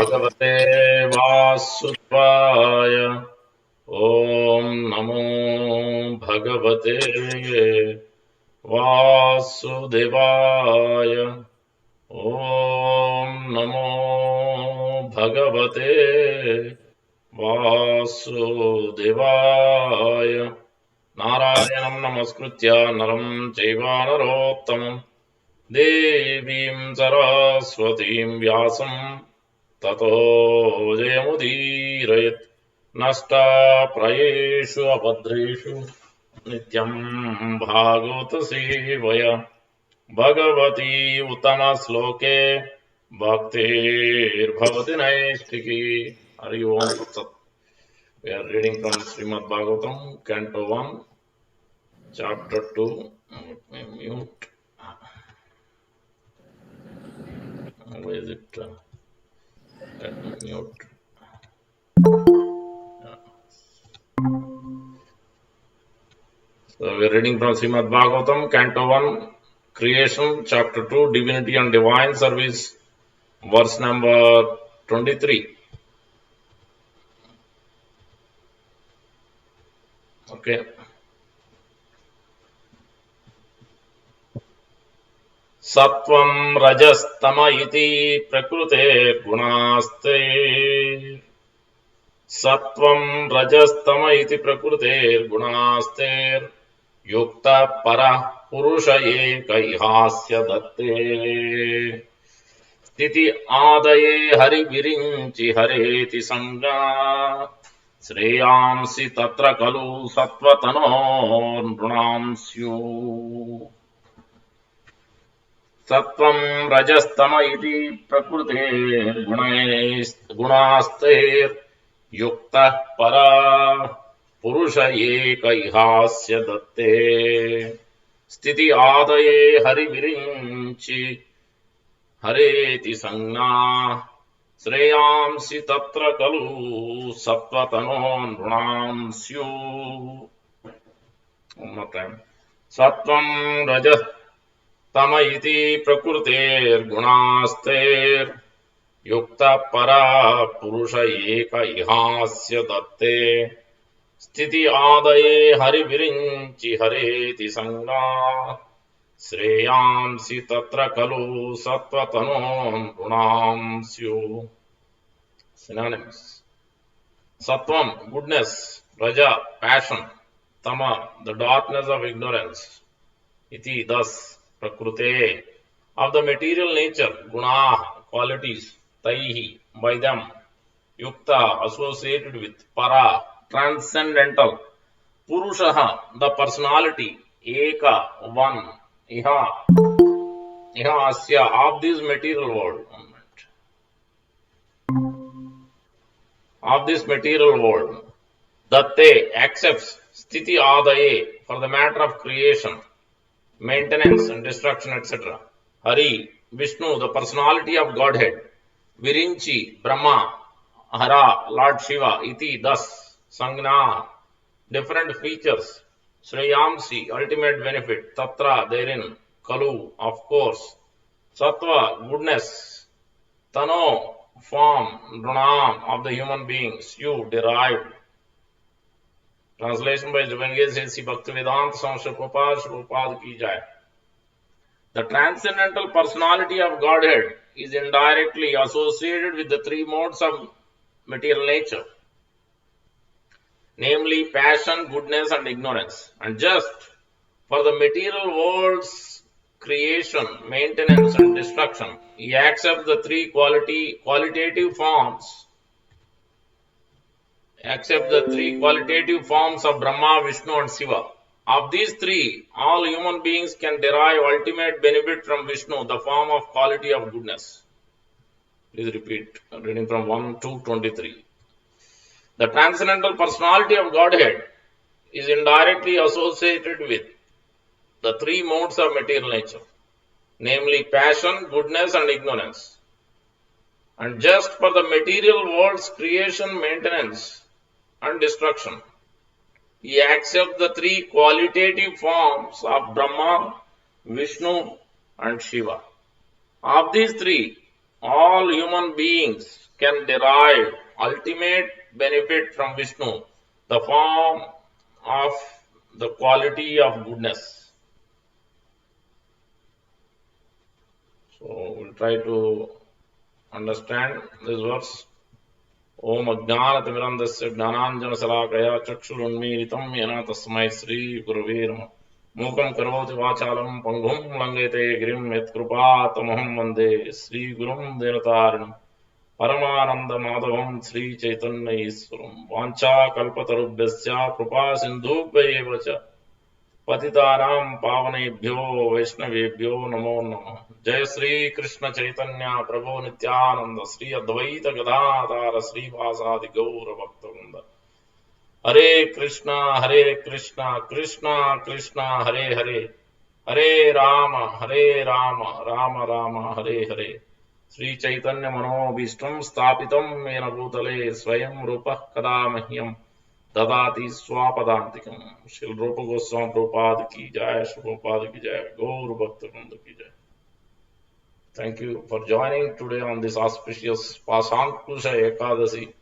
भगवते वासुदेवाय। ॐ नमो भगवते वासुदेवाय। ॐ नमो भगवते वासुदेवाय। नारायणं नमस्कृत्य नरं चैव नरोत्तमं देवीं सरस्वतीं व्यासं ततो जयमुदीरयेत्। नष्टाप्रायेषु अभद्रेषु नित्यं भागवत सेवया भगवती उत्तमश्लोके भक्तिर्भवति नैष्ठिकी। हरि ओम तत्सत्। We are reading from Srimad Bhagavatam, Canto 1, Chapter 2. Let me mute. Where is it? Let me mute. So we are reading from Srimad Bhagavatam, Canto 1, Creation, Chapter 2, Divinity and Divine Service, verse number 23. Okay. Sattvam rajastama iti prakrute gunaste. Sattvam rajastama iti prakrute gunaste. Yukta para purusha eka ihasya datte. Stiti adaye hari virinchi hareti sangha. Shreyamsi tatra kalu sattvatano nrunamsyu. Sattvam rajastama iti prakrute gunaste yukta para purusha eka ihasya datte. Stiti adaye hari virinchi hareti sangna. Shreyamsi tatra kalu sattvatano nrunamsyu. One more time. Sattvam rajastama iti prakruter gunaster yukta para purusha eka ihasya datte. Stiti adaye hari virinchi hareti sangha. Shreyamsi tatra kalu sattvatano nrunamsyu. Synonyms. Sattvam, goodness. Raja, passion. Tama, the darkness of ignorance. Iti, thus. Prakrute, of the material nature. Guna, qualities. Taihi, by them. Yukta, associated with. Para, transcendental. Purushaha, the personality. Eka, one. Iha asya, of this material world. Of this material world. Datte, accepts. Sthiti adaye, for the matter of creation, maintenance and destruction, etc. Hari, Vishnu, the personality of Godhead. Virinchi, Brahma. Hara, Lord Shiva. Iti, thus. Sangna, different features. Shreyamsi, ultimate benefit. Tatra, therein. Kalu, of course. Sattva, goodness. Tano, form. Nrunam, of the human beings. You, derived. Translation by Divine Sri Bhaktivedanta Swami Prabhupada ki jai. The transcendental personality of Godhead is indirectly associated with the three modes of material nature, namely passion, goodness and ignorance. And just for the material world's creation, maintenance and destruction, he accepts the three qualitative forms of Brahma, Vishnu and Shiva. Of these three, all human beings can derive ultimate benefit from Vishnu, the form of quality of goodness. Please repeat, reading from 1 to 23. The transcendental personality of Godhead is indirectly associated with the three modes of material nature, namely passion, goodness and ignorance. And just for the material world's creation, maintenance and destruction, he accepts the three qualitative forms of Brahma, Vishnu and Shiva. Of these three, all human beings can derive ultimate benefit from Vishnu, the form of the quality of goodness. So we'll try to understand this verse. Om Ajnanatimirandasya Gnananjanasalakaya Chakshurunmilitam Yena Tasmai Sri Gurave Namaha. Mukam Karoti Vachalam Panghum Langete Girim Yatkrupatamaham Vande Sri Gurum Denatarinam Paramananda Madhavam Sri Chaitanya Iswaram Vancha Kalpatarubhyasya Krupa Sindhubhyayevacha Patitaram Pavanebhyo Vaishnavebhyo Namo Namah. Jai Sri Krishna Chaitanya Prabhu Nityananda Sri Advaita Gadadhara Sri Vasadi Gaura Bhakta Hare Krishna, Krishna Krishna, Hare Hare, Hare Rama, Rama Rama, Hare Hare. Sri Chaitanya Manobhishtam Stapitam Mena Bhutale Swayam Rupa Kada Mahyam Dadati Swapadantikam. Shri Rupa Goswami Prabhupada ki jai, Shri Prabhupada ki jai, Gaur Bhakta Vrinda ki jai. Thank you for joining today on this auspicious Pasankusha Ekadasi.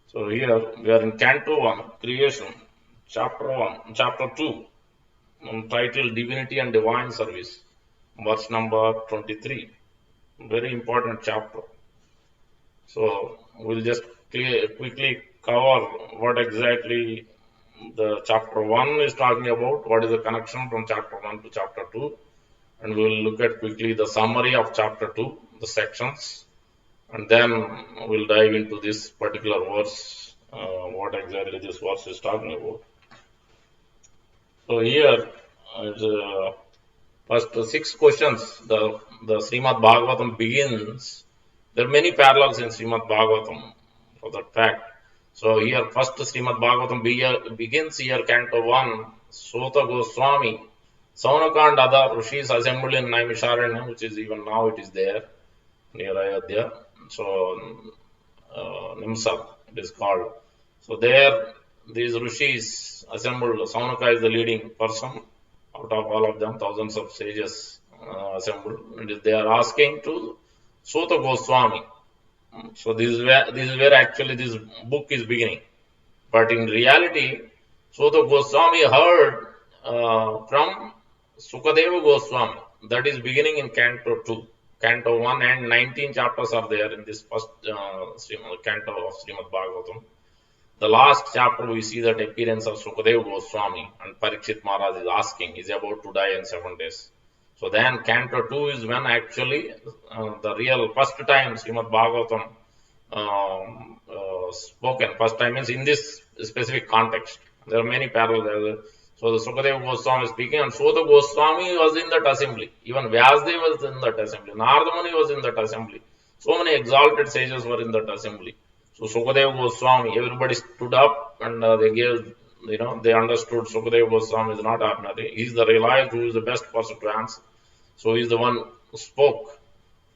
So here we are in Canto 1, Creation, Chapter 2, titled Divinity and Divine Service, verse number 23. Very important chapter. So we'll just quickly cover what exactly the Chapter 1 is talking about, what is the connection from Chapter 1 to Chapter 2, and we'll look at quickly the summary of Chapter 2, the sections. And then we'll dive into this particular verse, what exactly this verse is talking about. So here, first 6 questions, the Srimad Bhagavatam begins. There are many parallels in Srimad Bhagavatam for that fact. So here, first Srimad Bhagavatam begins here, Canto 1, Sota Goswami, Saunaka and other rishis assembled in Naimisharanya, which is even now it is there, near Ayodhya. So, Hamsa, it is called. So, there, these rishis assembled. Saunaka is the leading person out of all of them, thousands of sages assembled. And they are asking to Sota Goswami. So, this is where actually this book is beginning. But in reality, Sota Goswami heard from Sukadeva Goswami. That is beginning in Canto 2. Canto 1 and 19 chapters are there in this first canto of Srimad Bhagavatam. The last chapter we see that appearance of Sukadeva Goswami, and Parikshit Maharaj is asking, is about to die in 7 days. So then Canto 2 is when actually the real first time Srimad Bhagavatam spoken. First time means in this specific context. There are many parallels. So the Sukadeva Goswami is speaking, and Sota Goswami was in that assembly. Even Vyasdev was in that assembly. Narada Muni was in that assembly. So many exalted sages were in that assembly. So Sukadeva Goswami, everybody stood up and they gave, they understood Sukadeva Goswami is not ordinary. He is the realized who is the best person to answer. So he is the one who spoke.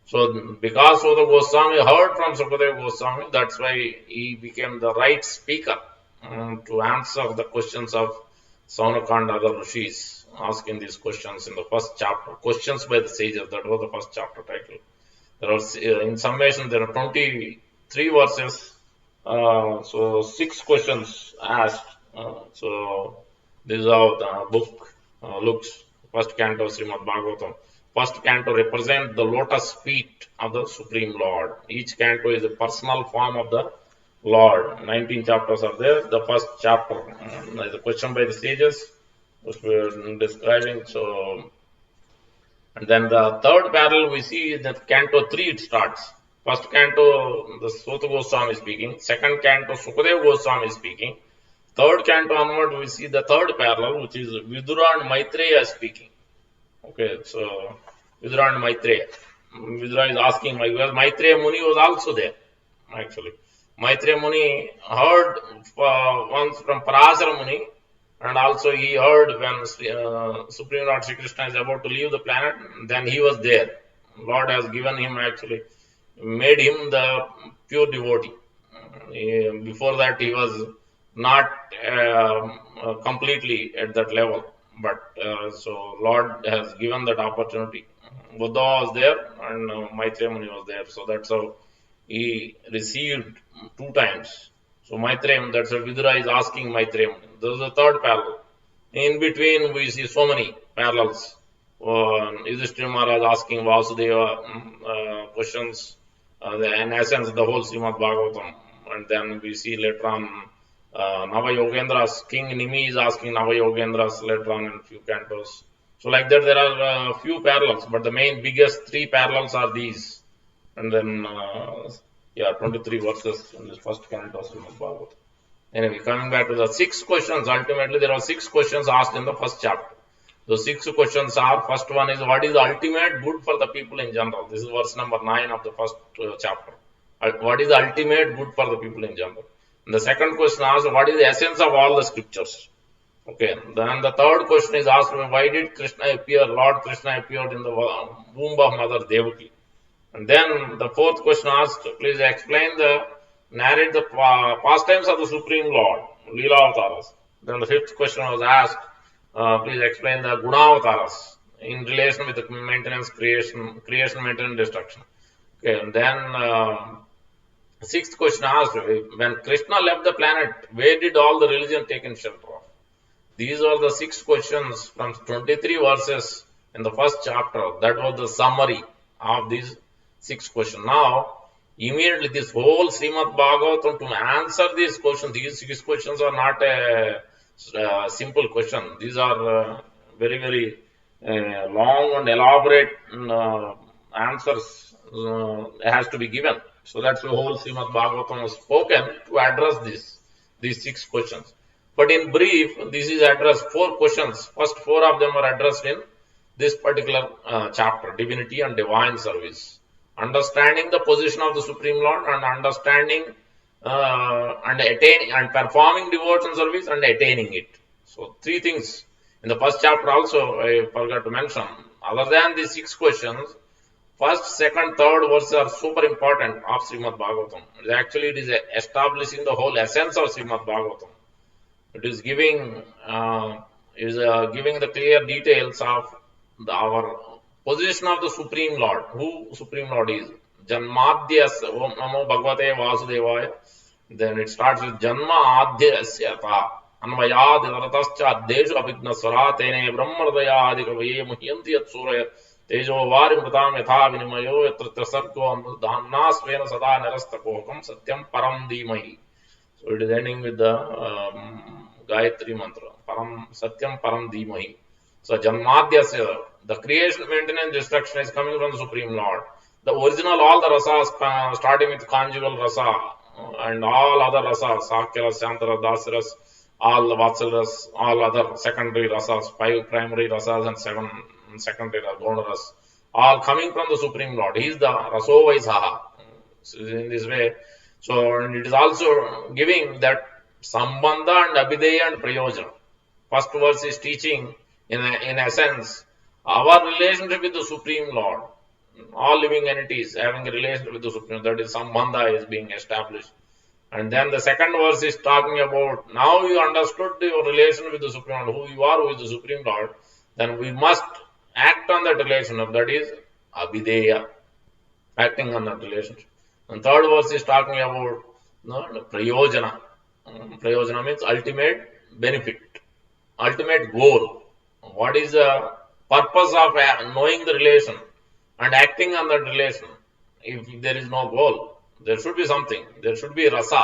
So because Sota Goswami heard from Sukadeva Goswami, that's why he became the right speaker to answer the questions of Saunaka and other rishis, asking these questions in the first chapter. Questions by the sages, that was the first chapter title. There are, in summation, there are 23 verses, so 6 questions asked. So this is how the book looks. First canto of Srimad Bhagavatam. First canto represents the lotus feet of the Supreme Lord. Each canto is a personal form of the Lord. 19 chapters are there. The first chapter is a question by the sages, which we are describing. So, and then the third parallel we see that Canto 3 it starts. First Canto, the Sota Goswami is speaking. Second Canto, Sukadeva Goswami is speaking. Third Canto onward, we see the third parallel, which is Vidura and Maitreya speaking. Okay, so Vidura and Maitreya. Vidura is asking, because Maitreya Muni was also there, actually. Maitreya Muni heard once from Parasara Muni, and also he heard when Supreme Lord Sri Krishna is about to leave the planet, then he was there. Lord has given him, actually, made him the pure devotee. Before that, he was not completely at that level, but so Lord has given that opportunity. Buddha was there, and Maitreya Muni was there, so that's how he received 2 times. So Maitreya, that's what Vidura is asking Maitreya. This is the third parallel. In between, we see so many parallels. Yudhishthira Maharaj asking Vasudeva questions, in essence, the whole Srimad Bhagavatam. And then we see later on Nava Yogendras, King Nimi is asking Nava Yogendras later on in a few cantos. So, like that, there are a few parallels, but the main biggest 3 parallels are these. And then, 23 verses in this first canto of Srimad Bhagavatam. Anyway, coming back to the 6 questions, ultimately there are 6 questions asked in the first chapter. The 6 questions are, first one is, what is the ultimate good for the people in general? This is verse number 9 of the first chapter. What is the ultimate good for the people in general? And the second question asks, what is the essence of all the scriptures? Okay, then the third question is asked, why did Krishna appear, Lord Krishna appeared in the womb of Mother Devaki? And then the fourth question asked, please narrate the pastimes of the Supreme Lord, Leela Avataras. Then the fifth question was asked, please explain the Guna Avataras in relation with the maintenance, creation, maintenance, destruction. Okay, and then sixth question asked, when Krishna left the planet, where did all the religion take in shelter of? These are the 6 questions from 23 verses in the first chapter. That was the summary of these 6 questions. Now, immediately this whole Srimad Bhagavatam, to answer these questions, these 6 questions are not a simple question. These are very, very long and elaborate answers has to be given. So that's the whole Srimad Bhagavatam was spoken to address these 6 questions. But in brief, this is addressed 4 questions. First 4 of them are addressed in this particular chapter, Divinity and Divine Service. Understanding the position of the Supreme Lord and understanding and attaining and performing devotion service and attaining it. So 3 things. In the first chapter also, I forgot to mention, other than these 6 questions, first, second, third verses are super important of Srimad Bhagavatam. It is establishing the whole essence of Srimad Bhagavatam. It is giving the clear details of our position of the Supreme Lord. Who Supreme Lord is? Janmadhyas Om Namo Bhagavate Vasudevaya. Then it starts with Janma Adhyasyata Anvayad Varatascha Deshu Abhigna Swaratene Brahmadaya Adikavaye Muhyanti Suraya Tejo Varim Patam Yatha Vinimayo Yatra Sarko Dhanasvena Sada Narastakokam Satyam Param Dhimahi. So it is ending with the Gayatri mantra. Param Satyam Param Dhimahi. So Janmadhyasya, the creation, maintenance, destruction is coming from the Supreme Lord. The original, all the rasas, starting with conjugal rasa and all other rasas, Sakyaras, Shantaras, Dasaras, all the Vatsalas, all other secondary rasas, 5 primary rasas and 7 secondary gonaras, all coming from the Supreme Lord. He is the Rasovaisaha. So in this way, so and it is also giving that Sambandha and Abhideya and Prayojana. First verse is teaching, in essence, our relationship with the Supreme Lord. All living entities having a relationship with the Supreme Lord, that is Sambandha is being established. And then the second verse is talking about, now you understood your relation with the Supreme Lord, who you are, who is the Supreme Lord, then we must act on that relationship, that is Abhideya, acting on that relationship. And third verse is talking about Prayojana. Prayojana means ultimate benefit, ultimate goal. What is the purpose of knowing the relation and acting on that relation? If there is no goal, there should be something. There should be rasa.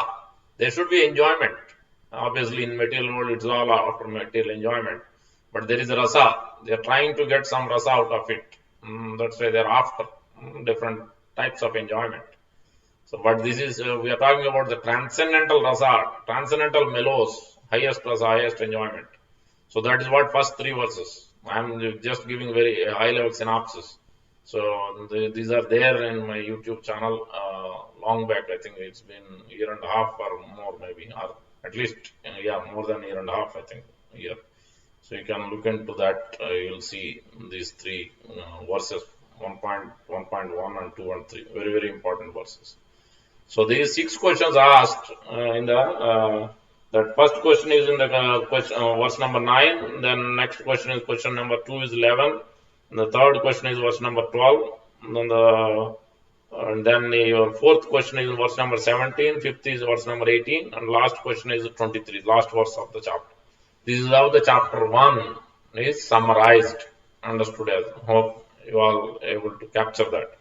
There should be enjoyment. Obviously, in material world, it's all after material enjoyment. But there is rasa. They are trying to get some rasa out of it. That's why they are after different types of enjoyment. So, but this is, we are talking about the transcendental rasa, transcendental melos, highest rasa, highest enjoyment. So that is what first 3 verses. I am just giving very high level synopsis. So these are there in my YouTube channel long back. I think it's been a year and a half or more maybe, or at least more than a year and a half, I think, a year. So you can look into that. You'll see these 3 verses, 1.1 and 2 and 3. Very, very important verses. So these 6 questions asked in the that first question is in the verse number 9. Then next question is question number 2 is 11. And the third question is verse number 12. And then the And then your fourth question is verse number 17, fifth is verse number 18, and last question is 23, last verse of the chapter. This is how the chapter 1 is summarized, understood as. Hope you all able to capture that.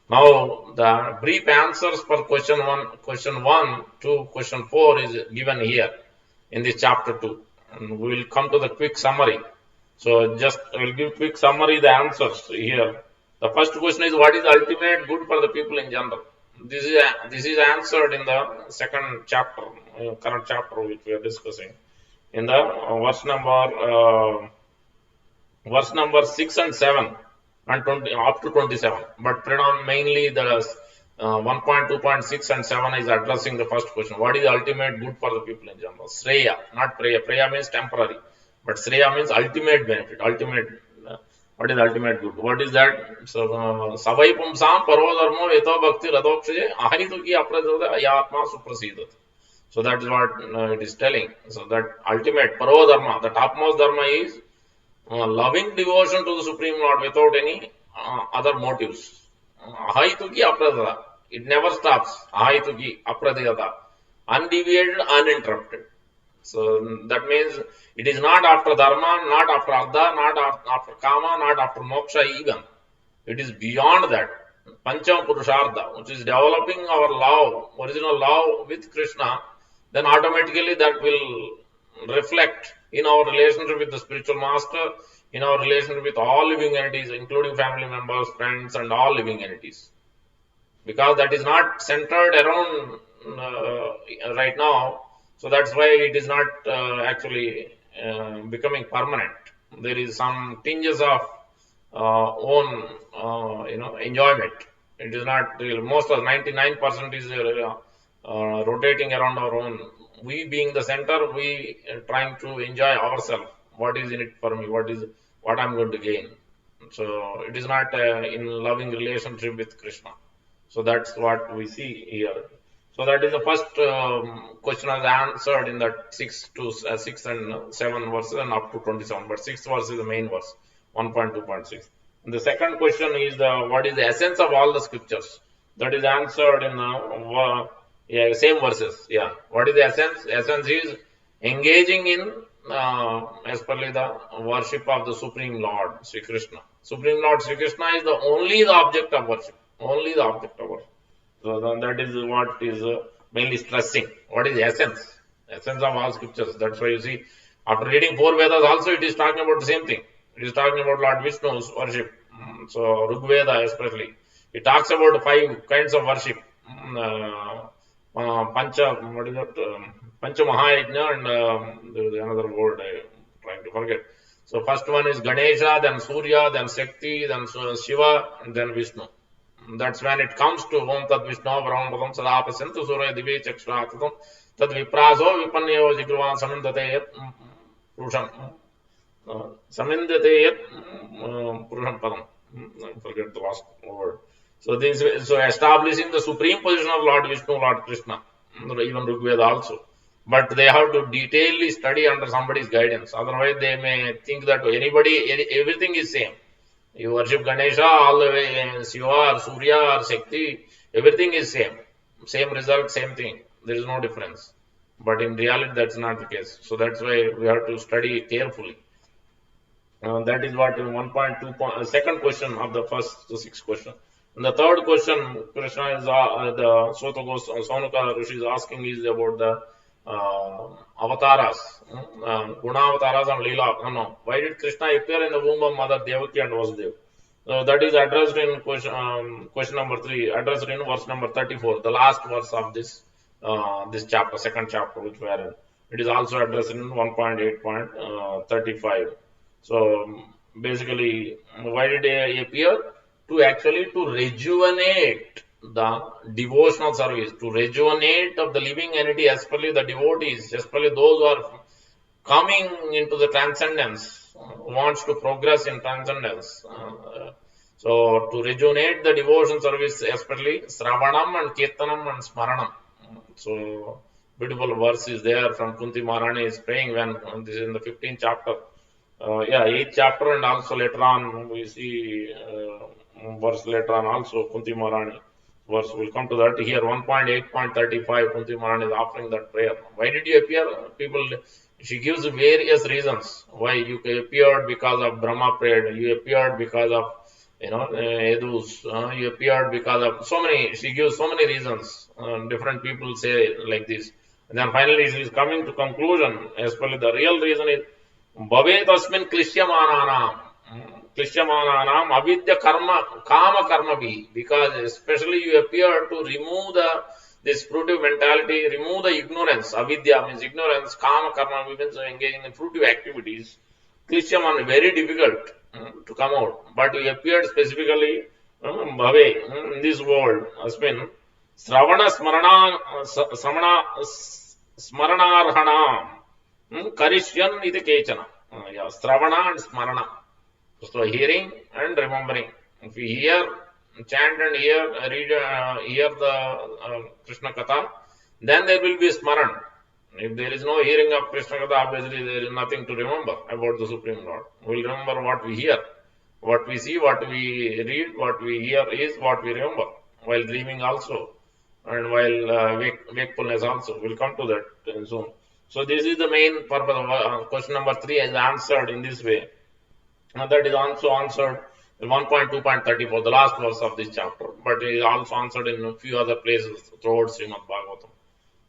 Now, the brief answers for question 1 to question 4 is given here in this chapter 2. And we will come to the quick summary. So, just I will give quick summary the answers here. The first question is, what is ultimate good for the people in general? This is answered in the second chapter, current chapter which we are discussing. In the verse number 6 and 7 and 20 up to 27. But mainly the 1.2.6 and 7 is addressing the first question. What is ultimate good for the people in general? Sreya, not Preya. Preya means temporary, but Sreya means ultimate benefit. What is ultimate good? What is that? So, Savai Pumsam Parodharmo Veto Bhakti Radokshye Ahituki Apradada Ayatma Suprasidat. So that is what it is telling. So that ultimate Parodharma, the topmost dharma is loving devotion to the Supreme Lord without any other motives. Ahituki Apradada. It never stops. Ahituki Apradada. Undeviated, uninterrupted. So that means it is not after dharma, not after artha, not after kama, not after moksha even. It is beyond that. Pancham Purushartha, which is developing our love, original love with Krishna, then automatically that will reflect in our relationship with the spiritual master, in our relationship with all living entities, including family members, friends, and all living entities. Because that is not centered around right now. So that's why it is not actually becoming permanent. There is some tinges of own, enjoyment. It is not most of 99% is rotating around our own. We being the center, we trying to enjoy ourselves. What is in it for me? What I'm going to gain? So it is not in loving relationship with Krishna. So that's what we see here. So that is the first question as answered in that 6 and 7 verses and up to 27. But 6th verse is the main verse, 1.2.6. And the second question is what is the essence of all the scriptures? That is answered in the same verses. Yeah. What is the essence? Essence is engaging in especially the worship of the Supreme Lord, Sri Krishna. Supreme Lord Sri Krishna is only the object of worship. Only the object of worship. So that is what is mainly stressing. What is the essence? Essence of all scriptures. That's why you see, after reading 4 Vedas also, it is talking about the same thing. It is talking about Lord Vishnu's worship. So Rig Veda especially. It talks about 5 kinds of worship. Pancha Mahayajna and there is another word I'm trying to forget. So first one is Ganesha, then Surya, then Shakti, then Shiva, and then Vishnu. That's when it comes to Om Tad Vishnu Brahmapadam Sada Pasantu Surya Divi Chakshratam Tad Vipraso Vipanyo Jigruvan Samindate Purusham Samindate Purusham Padam. I forget the last word. So establishing the supreme position of Lord Vishnu, Lord Krishna, even Rig Veda also. But they have to detailedly study under somebody's guidance. Otherwise, they may think that everything is same. You worship Ganesha all the way, Shiva or Surya or Shakti, everything is same. Same result, same thing. There is no difference. But in reality, that's not the case. So that's why we have to study carefully. That is what 1.2. Second question of the first 6 question. And the third question, Krishna is the Sonuka Rishi is asking is about the avatars, Guna avatars and Leela. No. Why did Krishna appear in the womb of Mother Devaki and Vasudeva? So that is addressed in question number 3, addressed in verse number 34, the last verse of this chapter, second chapter which we are in. It is also addressed in 1.8.35. So basically, why did he appear? To rejuvenate the devotional service, to rejuvenate of the living entity, especially the devotees, especially those who are coming into the transcendence, wants to progress in transcendence. So to rejuvenate the devotion service, especially Sravanam and Kirtanam and Smaranam. So beautiful verse is there from Kunti Maharani is praying when this is in the 15th chapter. 8th chapter, and also later on we see verse later on also Kunti Maharani. verse. We'll come to that. Here 1.8.35, Kunti Maharani is offering that prayer. Why did you appear? People, she gives various reasons why you appeared. Because of Brahma prayed. You appeared because of Edus. You appeared because of so many. She gives so many reasons. Different people say like this. And then finally she is coming to conclusion. Especially the real reason is Bhavet asmin klishyamananam. Klishyamananam avidya karma kama karma bhi. Because especially you appear to remove this fruitive mentality, remove the ignorance. Avidya means ignorance, kama karma means engaging in fruitive activities. Klishyaman, very difficult to come out. But you appeared specifically bhave in this world. Asmin Sravana Smaranarhanam Karishyan iti Kechana. Yeah, Sravana and Smarana. So hearing and remembering. If you hear, chant and hear the Krishna Katha, then there will be Smaran. If there is no hearing of Krishna Katha, obviously there is nothing to remember about the Supreme Lord. We will remember what we hear, what we see, what we read, what we hear is what we remember. While dreaming also, and while wakefulness also. We will come to that soon. So this is the main purpose of question number 3 is answered in this way. And that is also answered in 1.2.34, the last verse of this chapter. But it is also answered in a few other places throughout Srimad Bhagavatam.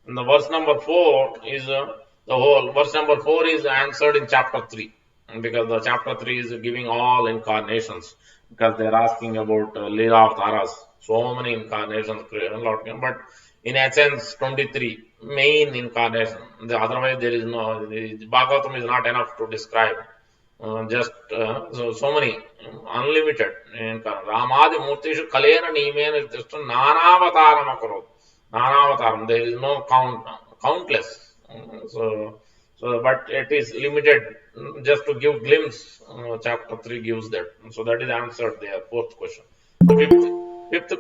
And the verse number 4 is verse number 4 is answered in chapter 3. Because the chapter 3 is giving all incarnations. Because they are asking about Leela Avataras. So many incarnations, Lord. But in essence, 23 main incarnation. Otherwise, there is no. Bhagavatam is not enough to describe. So many unlimited. Ramadi Murtishu Kalena Nimena is just Nanavataram Akarot. Nanavataram. There is no countless. But it is limited. Just to give glimpse, chapter 3 gives that. So that is answered there. Fourth question. Fifth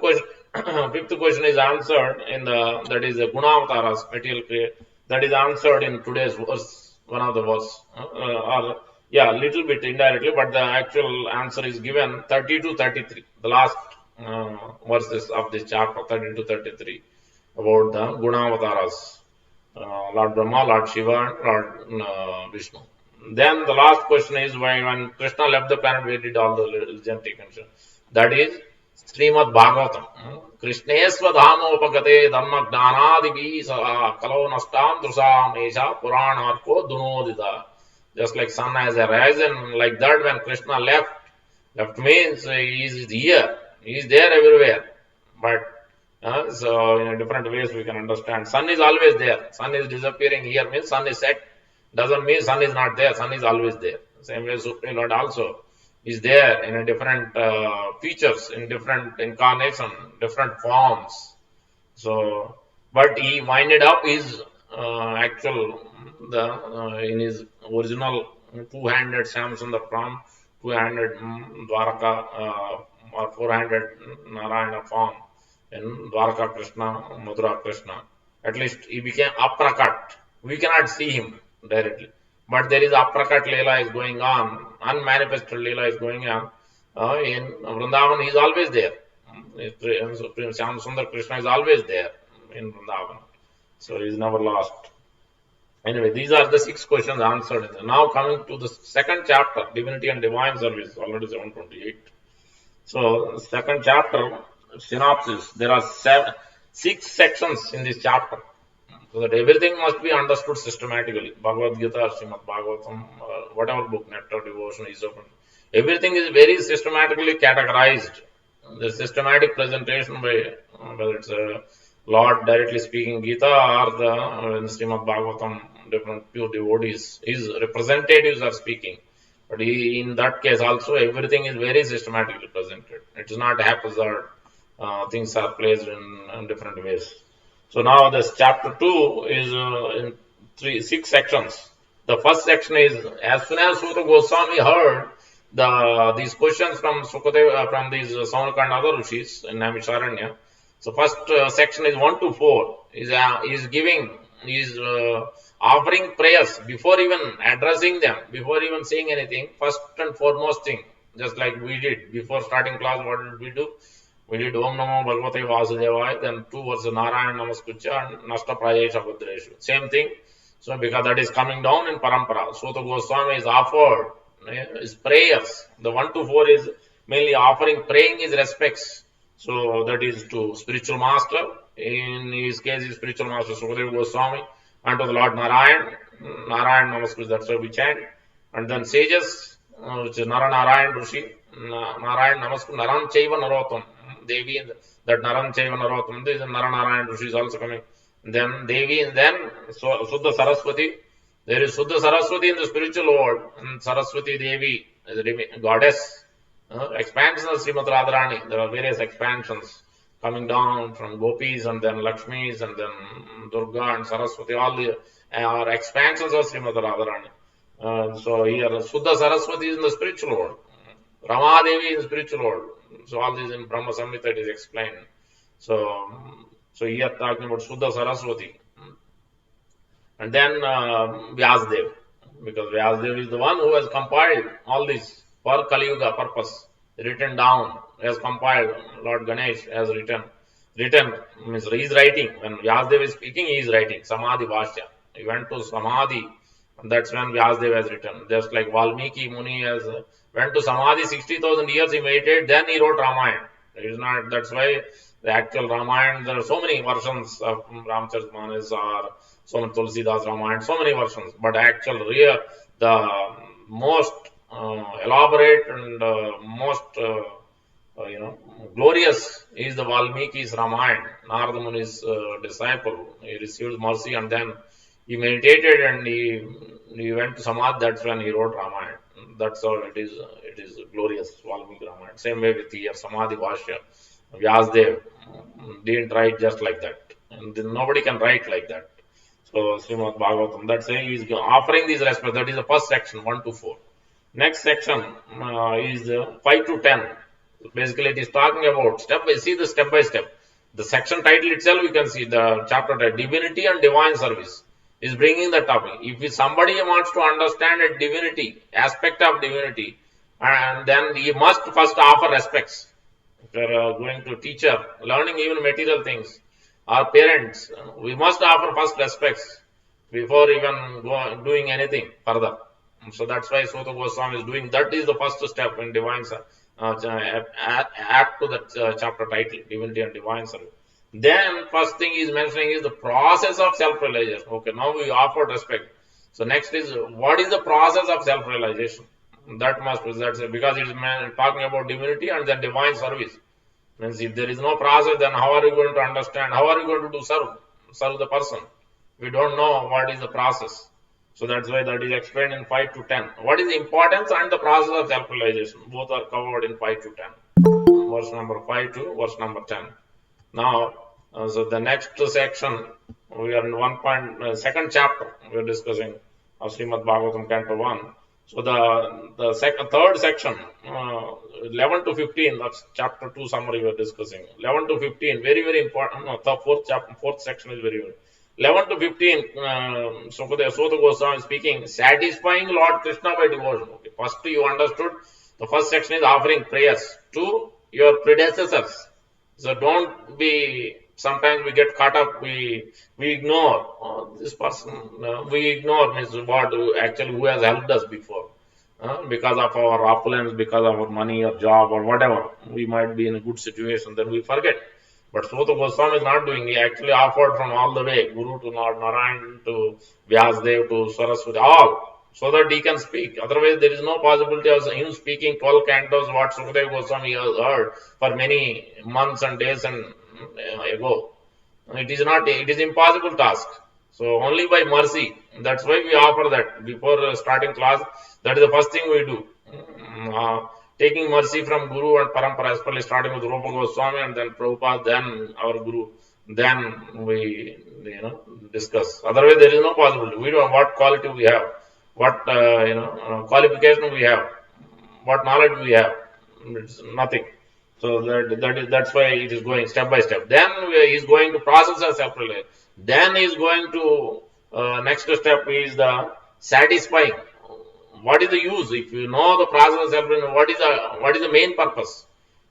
question is answered in that is the Gunavataras, material create. That is answered in today's verse, one of the verse. Little bit indirectly, but the actual answer is given 30 to 33. The last verses of this chapter, 30 to 33, about the Gunavataras, Lord Brahma, Lord Shiva, Lord Vishnu. Then the last question is when Krishna left the planet, where did all the religion take action? That is Srimad Bhagavatam. Krishneshwadhamopagate dhamma gnanadivi kalo nastam drusam esha puranarko dunodita. Just like sun has arisen, like that when Krishna left means he is here, he is there everywhere. But so in different ways we can understand. Sun is always there. Sun is disappearing here means sun is set. Doesn't mean sun is not there. Sun is always there. Same way Supreme Lord also is there in a different features, in different incarnation, different forms. So, but he winded up his in his original two-handed Shamsundar form, two-handed Dwaraka or four-handed Narayana form in Dwaraka Krishna, Madhura Krishna. At least he became aprakat. We cannot see him directly. But there is aprakat Leela is going on, unmanifested Leela is going on. In Vrindavan, he is always there. Supreme Shamsundar Krishna is always there in Vrindavan. So he is never lost. Anyway, these are the 6 questions answered. Now coming to the second chapter, Divinity and Divine Service, already 728. So, second chapter, synopsis. There are 6 sections in this chapter. So that everything must be understood systematically. Bhagavad Gita, Srimad Bhagavatam, whatever book, Nectar, Devotion, is open. Everything is very systematically categorized. The systematic presentation by whether it's a Lord directly speaking Gita or the Srimad Bhagavatam, different pure devotees, his representatives are speaking. But in that case also, everything is very systematically presented. It is not haphazard. Things are placed in different ways. So now this chapter 2 is in 6 sections. The first section is, as soon as Suta Goswami heard these questions from Sukadeva, from these Saunaka and other rishis in Naimisharanya. So first section is 1 to 4. Is offering prayers before even addressing them, before even saying anything. First and foremost thing, just like we did before starting class, what did we do? We did Om Namo Bhagavate Vasudevaya, then 2 verses Narayana Namaskritya and Nasta Prajesha Bhadreshu. Same thing. So, because that is coming down in Parampara. Suta Goswami is offered his prayers. The 1 to 4 is mainly offering, praying his respects. So, that is to spiritual master. In his case, his spiritual master Sukadeva Goswami, and to the Lord Narayan. Narayan Namaskrit, that's why we chant. And then sages, which is Nara Narayan Rishi. Narayan Namaskrit, Naran Chaiva Narotam. Devi, that Naran Chaiva Narotam, this is Nara Narayan Rishi is also coming. Then Devi, and then Suddha Saraswati. There is Suddha Saraswati in the spiritual world, and Saraswati Devi is a goddess. Expansion of Srimad Radharani. There are various expansions coming down from Gopis and then Lakshmis and then Durga and Saraswati. All the are expansions of Srimad Radharani. So here Suddha Saraswati is in the spiritual world. Rama Devi in the spiritual world. So all these in Brahma Samhita it is explained. So here talking about Suddha Saraswati. And then Vyasdev. Because Vyasdev is the one who has compiled all this for Kali Yuga purpose. Written down. He has compiled. Lord Ganesh has written. Written means he is writing. When Vyasdev is speaking, he is writing. Samadhi Bhashya. He went to Samadhi. And that's when Vyasdev has written. Just like Valmiki Muni has went to Samadhi 60,000 years he meditated, then he wrote Ramayana. It is not, that's why the actual Ramayana, there are so many versions of Ramcharitmanas or so many Tulsidas Ramayana, so many versions. But actual real, the most elaborate and most glorious is the Valmiki's Ramayana. Narada Muni's disciple. He received mercy and then he meditated and he went to Samadhi. That's when he wrote Ramayana. That's how it is. It is glorious Valmiki Ramayana. Same way with here Samadhi Bhashya. Vyasdev didn't write just like that, and nobody can write like that. So Srimad Bhagavatam. That's why he is offering these respects. That is the first section, 1 to 4. Next section is 5 to 10. Basically, it is talking about step by step. The section title itself, you can see the chapter title, Divinity and Divine Service, is bringing the topic. If somebody wants to understand a divinity, aspect of divinity, and then he must first offer respects. If you are going to teacher, learning even material things, our parents, we must offer first respects before even doing anything further. So that's why Suta Goswami is doing. That is the first step in divine add to that chapter title, Divinity and Divine Service. Then first thing he is mentioning is the process of self-realization. Okay, now we offered respect. So next is what is the process of self-realization? That must be because it is talking about divinity and then divine service. Means if there is no process, then how are you going to understand? How are you going to do serve the person? We don't know what is the process. So that's why that is explained in 5 to 10. What is the importance and the process of self-realization? Both are covered in 5 to 10. Verse number 5 to verse number 10. Now, so the next section, we are in second chapter, we are discussing of Srimad Bhagavatam Canto 1. So the third section, 11 to 15, that's chapter 2 summary we are discussing. 11 to 15, very, very important. No, the fourth section is very, very 11 to 15, Suta Goswami speaking, satisfying Lord Krishna by devotion. Okay, first you understood, the first section is offering prayers to your predecessors. So don't be, sometimes we get caught up, we ignore this person, we ignore means what actually who has helped us before. Because of our opulence, because of our money or job or whatever, we might be in a good situation, then we forget. But Suta Goswami is not doing. He actually offered from all the way, Guru to Lord Narayan to Vyasdev to Saraswati, all, so that he can speak. Otherwise, there is no possibility of him speaking 12 cantos, what Sukadeva Goswami has heard for many months and days and ago. It is impossible task. So only by mercy. That's why we offer that before starting class. That is the first thing we do. Taking mercy from Guru and Parampara, especially starting with Rupa Goswami and then Prabhupada, then our Guru, then we discuss. Otherwise, there is no possibility. We don't know what quality we have, what qualification we have, what knowledge we have. It's nothing. So that's why it is going step by step. Then he is going to process a self-realization. Then he is going to next step is the satisfying. What is the use? If you know the process of self-realization, what is the main purpose?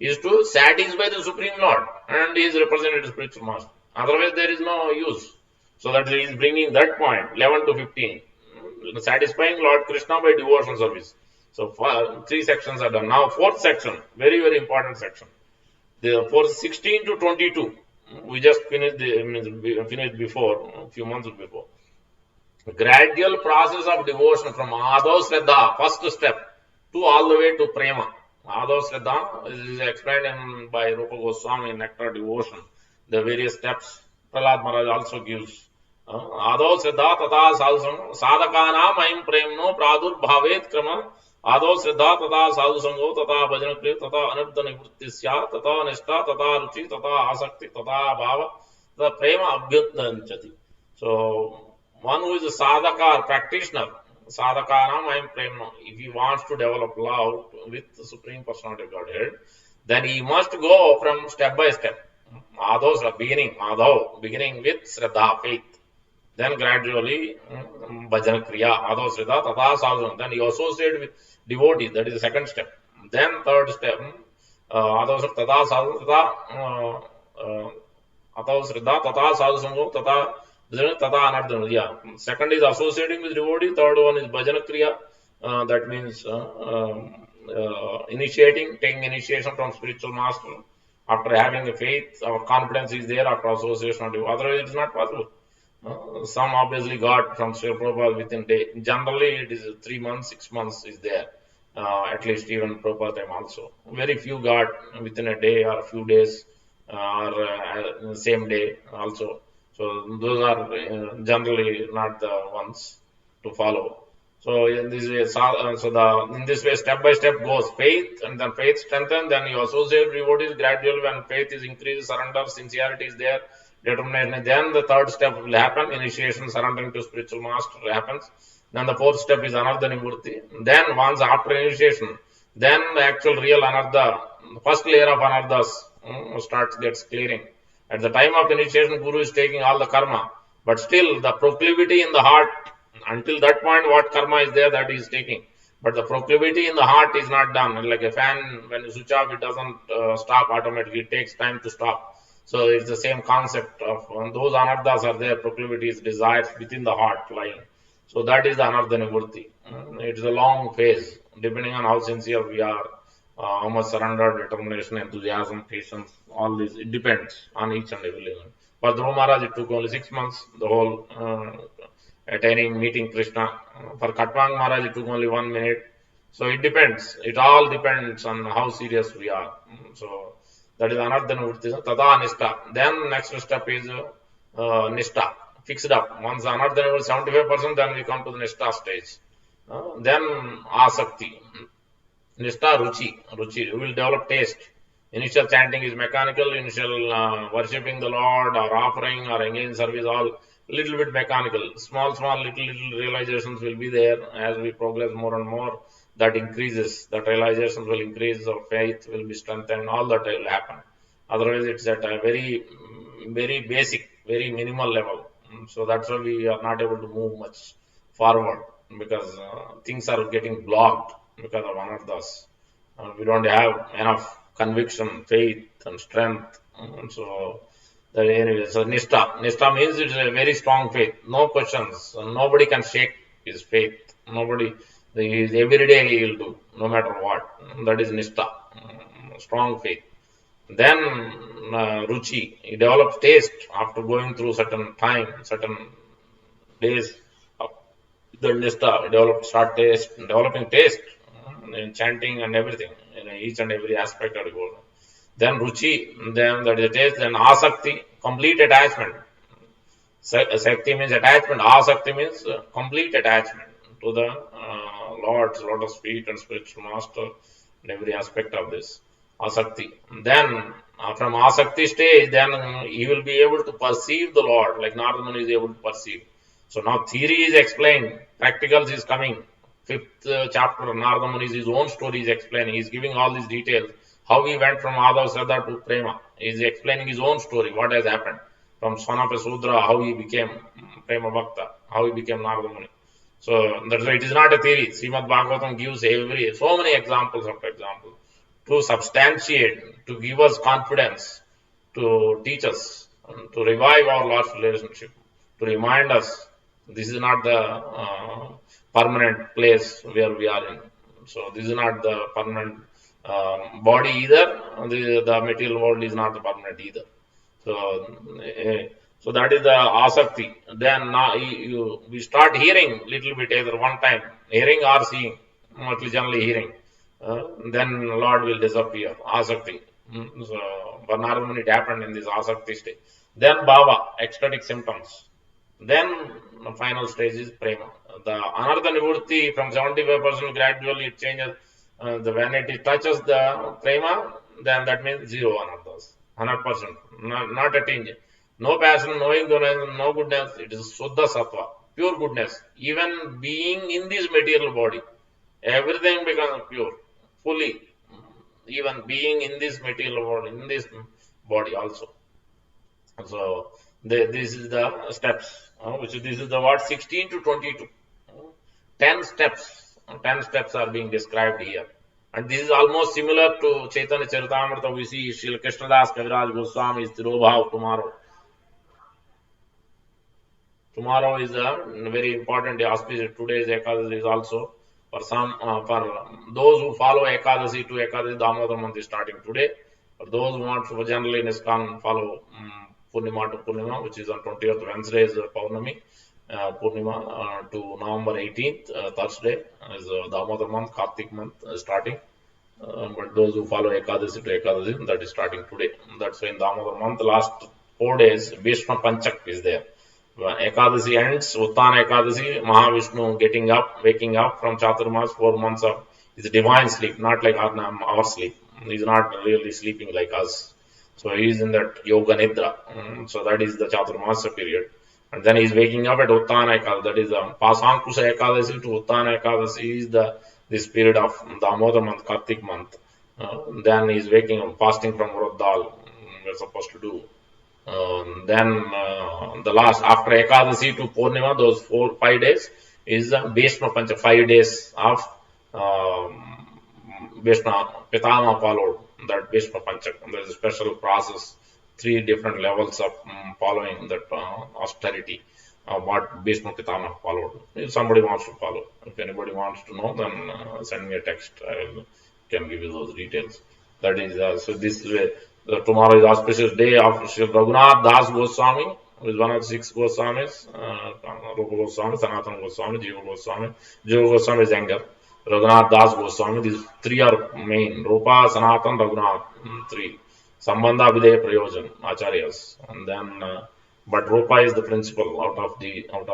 is to satisfy the Supreme Lord, and he is represented as spiritual master. Otherwise, there is no use. So that he is bringing that point, 11 to 15, satisfying Lord Krishna by devotional service. So 3 sections are done. Now, 4th section, very, very important section. For 16 to 22, we just finished finished before, a few months before. Gradual process of devotion from Adav Shraddha, first step, to all the way to Prema. Adav Shraddha is explained by Rupa Goswami in Nectar Devotion. The various steps Prahlad Maharaj also gives. Adav Shraddha tata sadhakanam aim premno pradur bhavet krama. Adav Shraddha tata sadhu sango tata bhajana kriya tata anartha nivrittisya tata nishta tata ruchi tata asakti tata bhava tata prema abhyutanchati. So, one who is a sadhaka or practitioner, sadhakanam I am prema, if he wants to develop love with the Supreme Personality of Godhead, then he must go from step by step. Adho, beginning with Shraddha, faith. Then gradually, Bhajana Kriya, Adho Shraddha, Tata Sadhu. Then you associate with devotees, that is the second step. Then third step, Adho Shraddha, Tata Sadhu, Tata Adho Shraddha, Tata Sadhu Sangho, Tata Tata Ananda. Yeah. Second is associating with devotee. Third one is Bhajana Kriya. That means initiating, taking initiation from spiritual master. After having a faith, our confidence is there after association. Otherwise, it is not possible. Some obviously got from Sri Prabhupada within day. Generally, it is 3 months, 6 months is there. At least even Prabhupada time also. Very few got within a day or a few days or same day also. So those are generally not the ones to follow. So in this way, in this way, step by step goes faith, and then faith strengthens. Then you associate devotees gradually. When faith is increased, surrender, sincerity is there, determination. Then the third step will happen: initiation, surrendering to spiritual master happens. Then the fourth step is Anartha Nivritti. Then once after initiation, then the actual real Anartha, first layer of Anarthas gets clearing. At the time of initiation, Guru is taking all the karma, but still the proclivity in the heart, until that point, what karma is there, that he is taking. But the proclivity in the heart is not done. Like a fan, when you switch off, it doesn't stop automatically. It takes time to stop. So it's the same concept of those anarthas are there, proclivities, desires within the heart lying. So that is the anartha nivritti. It's a long phase, depending on how sincere we are. How much surrender, determination, enthusiasm, patience, all this, it depends on each and every level. For Dhruva Maharaj, it took only 6 months, the whole attaining, meeting Krishna. For Katwang Maharaj, it took only 1 minute. So it depends. It all depends on how serious we are. So that is Anartha Nivritti, Tata Nishta. Then next step is Nishta, fixed up. Once Anartha Nivritti 75%, then we come to the Nishta stage. Then Asakti. Nishta Ruchi, we will develop taste. Initial chanting is mechanical, initial worshipping the Lord or offering or engaging service, all little bit mechanical. Small, little realizations will be there as we progress more and more. That increases, that realizations will increase, our faith will be strengthened, all that will happen. Otherwise, it's at a very, very basic, very minimal level. So that's why we are not able to move much forward because things are getting blocked because of anarthas. We don't have enough conviction, faith, and strength. So Nishta means it's a very strong faith. No questions. Nobody can shake his faith. Nobody. Every day he will do, no matter what. That is Nishta, strong faith. Then Ruchi, he develops taste after going through certain time, certain days. The Nishta, developing taste in chanting and everything, in each and every aspect of the world. Then Ruchi, then that is the taste. Then Asakti, complete attachment. Sakti means attachment. Asakti means complete attachment to the Lord's lotus feet and spiritual master and every aspect of this. Asakti. Then from Asakti stage, then he will be able to perceive the Lord like Narada Muni is able to perceive. So now theory is explained, practicals is coming. 5th chapter of Narada Muni is his own story is explaining. He is giving all these details. How he went from Adav Shraddha to Prema. He is explaining his own story, what has happened. From Swanapa Sudra, how he became Prema Bhakta, how he became Narada Muni. So that's why it is not a theory. Srimad Bhagavatam gives so many examples after example to substantiate, to give us confidence, to teach us, to revive our lost relationship, to remind us this is not the permanent place where we are in. So this is not the permanent body either. The material world is not the permanent either. So, so that is the asakti. Then now we start hearing little bit either one time, hearing or seeing, mostly generally hearing. Then Lord will disappear. Asakti. So for Narada it happened in this asakti stage. Then bhava, ecstatic symptoms. Then the final stage is prema. The anartha nivurti from 75% gradually it changes. When it touches the prema, then that means zero anarthas. 100%. Not a tinge. No passion, no ignorance, no goodness. It is Suddha Sattva, pure goodness. Even being in this material body, everything becomes pure, fully. Even being in this material body, in this body also. So this is the steps, which this is the what 16 to 22. 10 steps. 10 steps are being described here. And this is almost similar to Chaitanya Charitamrita. We see Srila Krishnadas Kaviraj Goswami's Tirobhav tomorrow. Tomorrow is a very important day. Auspicious. Today's Ekadasi is also for some for those who follow Ekadasi to Ekadasi, Damodar month is starting today. For those who want to generally in ISKCON follow Purnima to Purnima, which is on 20th Wednesday is Paurnami. Purnima to November 18th, Thursday is Damodar month, Kartik month starting. But those who follow Ekadasi to Ekadasi, that is starting today. That's why in Damodar month, last 4 days, Bhishma Panchak is there. When Ekadasi ends, Uttana Ekadasi, Mahavishnu getting up, waking up from Chaturmas, 4 months of is divine sleep, not like our sleep. He's not really sleeping like us. So he is in that Yoga Nidra. So that is the Chaturmasa period. And then he is waking up at Uttana Ekadasi. That is Pasankusa Ekadasi to Uttana Ekadasi is this period of Damodar month, Kartik month. Then he is waking up, fasting from Vruddal. We're supposed to do. Then the last, after Ekadasi to Purnima, those 4-5 days is Bhishma Pancha, 5 days of Bhishma Pitama followed, that Bhishma Panchak. There is a special process, 3 different levels of following that austerity of what Bhishma Pitama followed. If somebody wants to follow, if anybody wants to know, then send me a text. I can give you those details. That is, so this is tomorrow is auspicious day of Sri Raghunath Das Goswami, who is one of the 6 Goswamis, Rupa Goswami, Sanatana Goswami, Jiva Goswami. Jiva Goswami is younger. Raghunath Das Goswami, these 3 are main. Rupa, Sanatana, Raghunath, 3. Sambandha Videya Prayojan, Acharyas. And then, but Rupa is the principal out of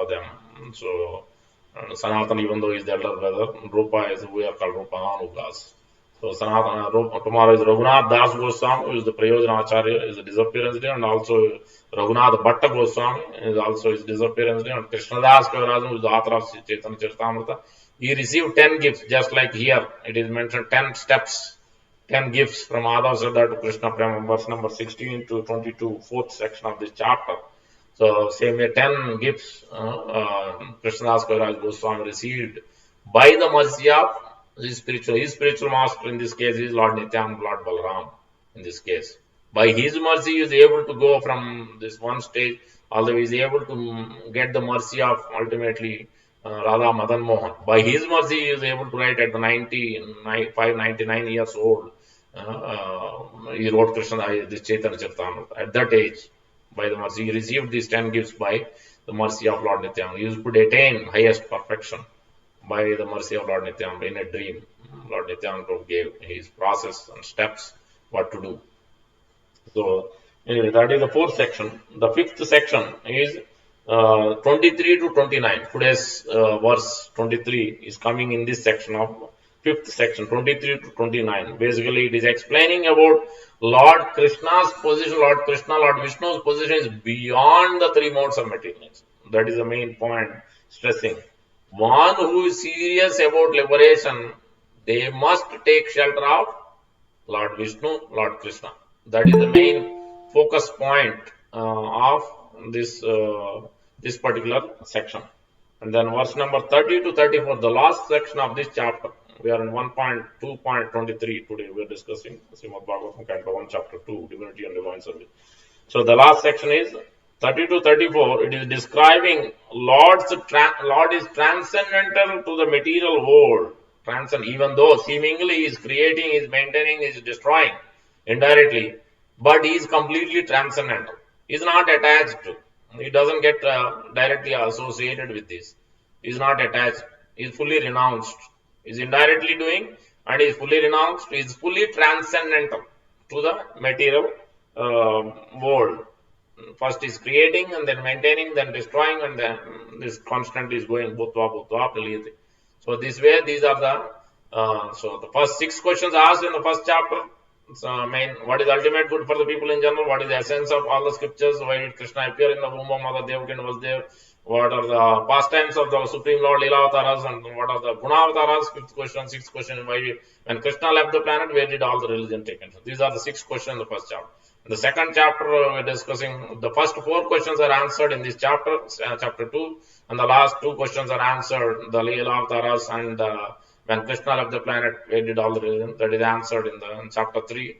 them. So, Sanatana, even though he is the elder brother, Rupa is, we are called Rupa Anugas. So Sanatana, tomorrow is Raghunath Das Goswami, who is the Prayojana Acharya, is the disappearance day, and also Raghunath Bhatta Goswami is also his disappearance day, and Krishnadas Kaviraj, who is the author of Chaitanya Charitamrita. He received 10 gifts, just like here it is mentioned 10 steps, 10 gifts from Adhav Shraddha to Krishna Prema, verse number 16 to 22, 4th section of this chapter. So same way 10 gifts Krishnadas Kaviraj Goswami received by the mercy of his spiritual master in this case is Lord Nityananda, Lord Balaram in this case. By his mercy, he is able to go from this one stage, although he is able to get the mercy of ultimately Radha Madan Mohan. By his mercy, he is able to write at the 99 years old. He wrote Krishna, this Chaitanya Charitamrita. At that age, by the mercy, he received these 10 gifts by the mercy of Lord Nityananda. He could attain highest perfection by the mercy of Lord Nityananda in a dream. Lord Nityananda gave his process and steps what to do. So anyway, that is the 4th section. The 5th section is 23 to 29. Today's verse 23 is coming in this section of 5th section, 23 to 29. Basically, it is explaining about Lord Krishna's position, Lord Krishna, Lord Vishnu's position is beyond the 3 modes of materialism. That is the main point, stressing. One who is serious about liberation, they must take shelter of Lord Vishnu, Lord Krishna. That is the main focus point of this particular section. And then verse number 30 to 34, the last section of this chapter, We are in 1.2.23 today. We are discussing Srimad Bhagavatam, Canto 1, Chapter 2, Divinity and Divine Service. So the last section is 30 to 34. It is describing Lord is transcendental to the material world. Even though seemingly he is creating, he is maintaining, he is destroying indirectly, but he is completely transcendental. He is not attached to. He doesn't get directly associated with this. He is not attached. He is fully renounced. He is indirectly doing, and he is fully renounced. He is fully transcendental to the material world. First is creating, and then maintaining, then destroying, and then this constant is going bhutva. So this way, these are the so the first 6 questions asked in the first chapter. So what is ultimate good for the people in general? What is the essence of all the scriptures? Why did Krishna appear in the womb of Mother Devaki and was there? What are the pastimes of the Supreme Lord Leela Avataras, and what are the Guna Avataras? 5th question, 6th question, when Krishna left the planet, where did all the religion take place? These are the 6 questions in the first chapter. In the second chapter, we're discussing the first 4 questions are answered in this chapter, chapter 2, and the last 2 questions are answered, the Leela Avataras and when Krishna left the planet, where did all the religion? That is answered in chapter 3.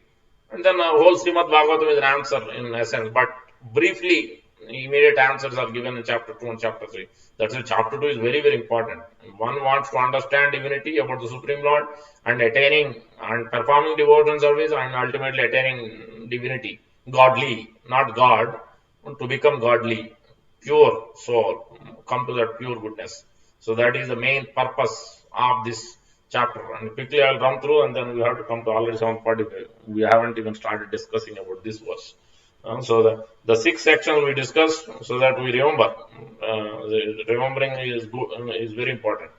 And then whole Srimad Bhagavatam is an answer in essence, but briefly, immediate answers are given in chapter 2 and chapter 3. That's why chapter 2 is very, very important. One wants to understand divinity about the Supreme Lord and attaining and performing devotion service and ultimately attaining divinity, godly, not God, to become godly, pure soul, come to that pure goodness. So that is the main purpose of this chapter. And quickly I'll run through, and then we have to come to already 7:45. We haven't even started discussing about this verse. So the 6 sections we discussed, so that we remember. Remembering is very important.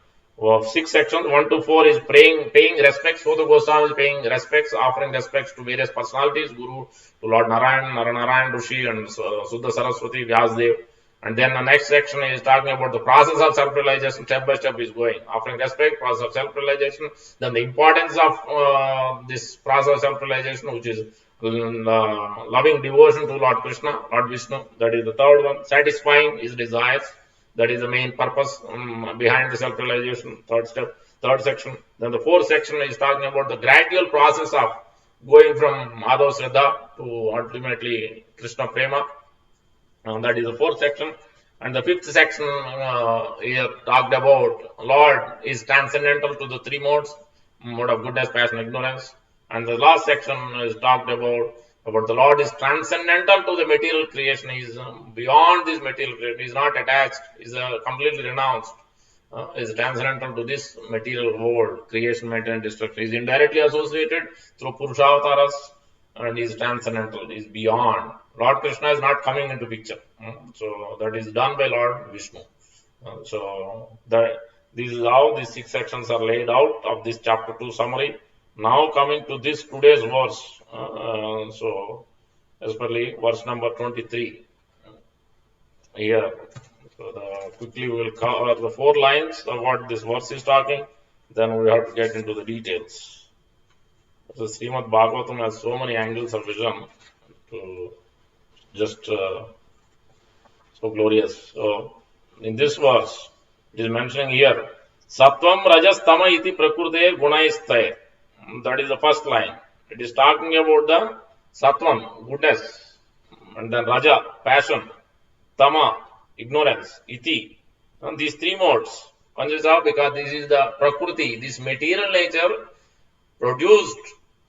6 sections, 1 to 4 is paying respects. So the Goswami is paying respects, offering respects to various personalities, Guru, to Lord Narayan, Naranarayan Rishi, and Suddha Saraswati, Vyasdev. And then the next section is talking about the process of self-realization, step by step is going. Offering respect, process of self-realization. Then the importance of this process of self-realization, which is loving devotion to Lord Krishna, Lord Vishnu. That is the third one. Satisfying his desires. That is the main purpose behind the self-realization. Third section. Then the 4th section is talking about the gradual process of going from Madhav Shraddha to ultimately Krishna Prema. That is the 4th section. And the 5th section here talked about Lord is transcendental to the 3 modes, mode of goodness, passion, ignorance. And the last section is talked about the Lord is transcendental to the material creation. He is beyond this material creation. He is not attached. He is completely renounced. Is transcendental to this material world, creation, maintenance, destruction. He is indirectly associated through Purusha Avataras, and he is transcendental. He is beyond. Lord Krishna is not coming into picture. So that is done by Lord Vishnu. So this is how these 6 sections are laid out of this chapter 2 summary. Now coming to this today's verse. So especially verse number 23 here. So quickly we will cover the 4 lines of what this verse is talking. Then we have to get into the details. So Srimad Bhagavatam has so many angles of vision to just so glorious. So in this verse, it is mentioning here, Sattvam Rajas Tama iti prakrute gunaistaya. That is the first line. It is talking about the Sattvam, goodness, and then Raja, passion, Tama, ignorance, iti. And these 3 modes consist of, because this is the prakriti, this material nature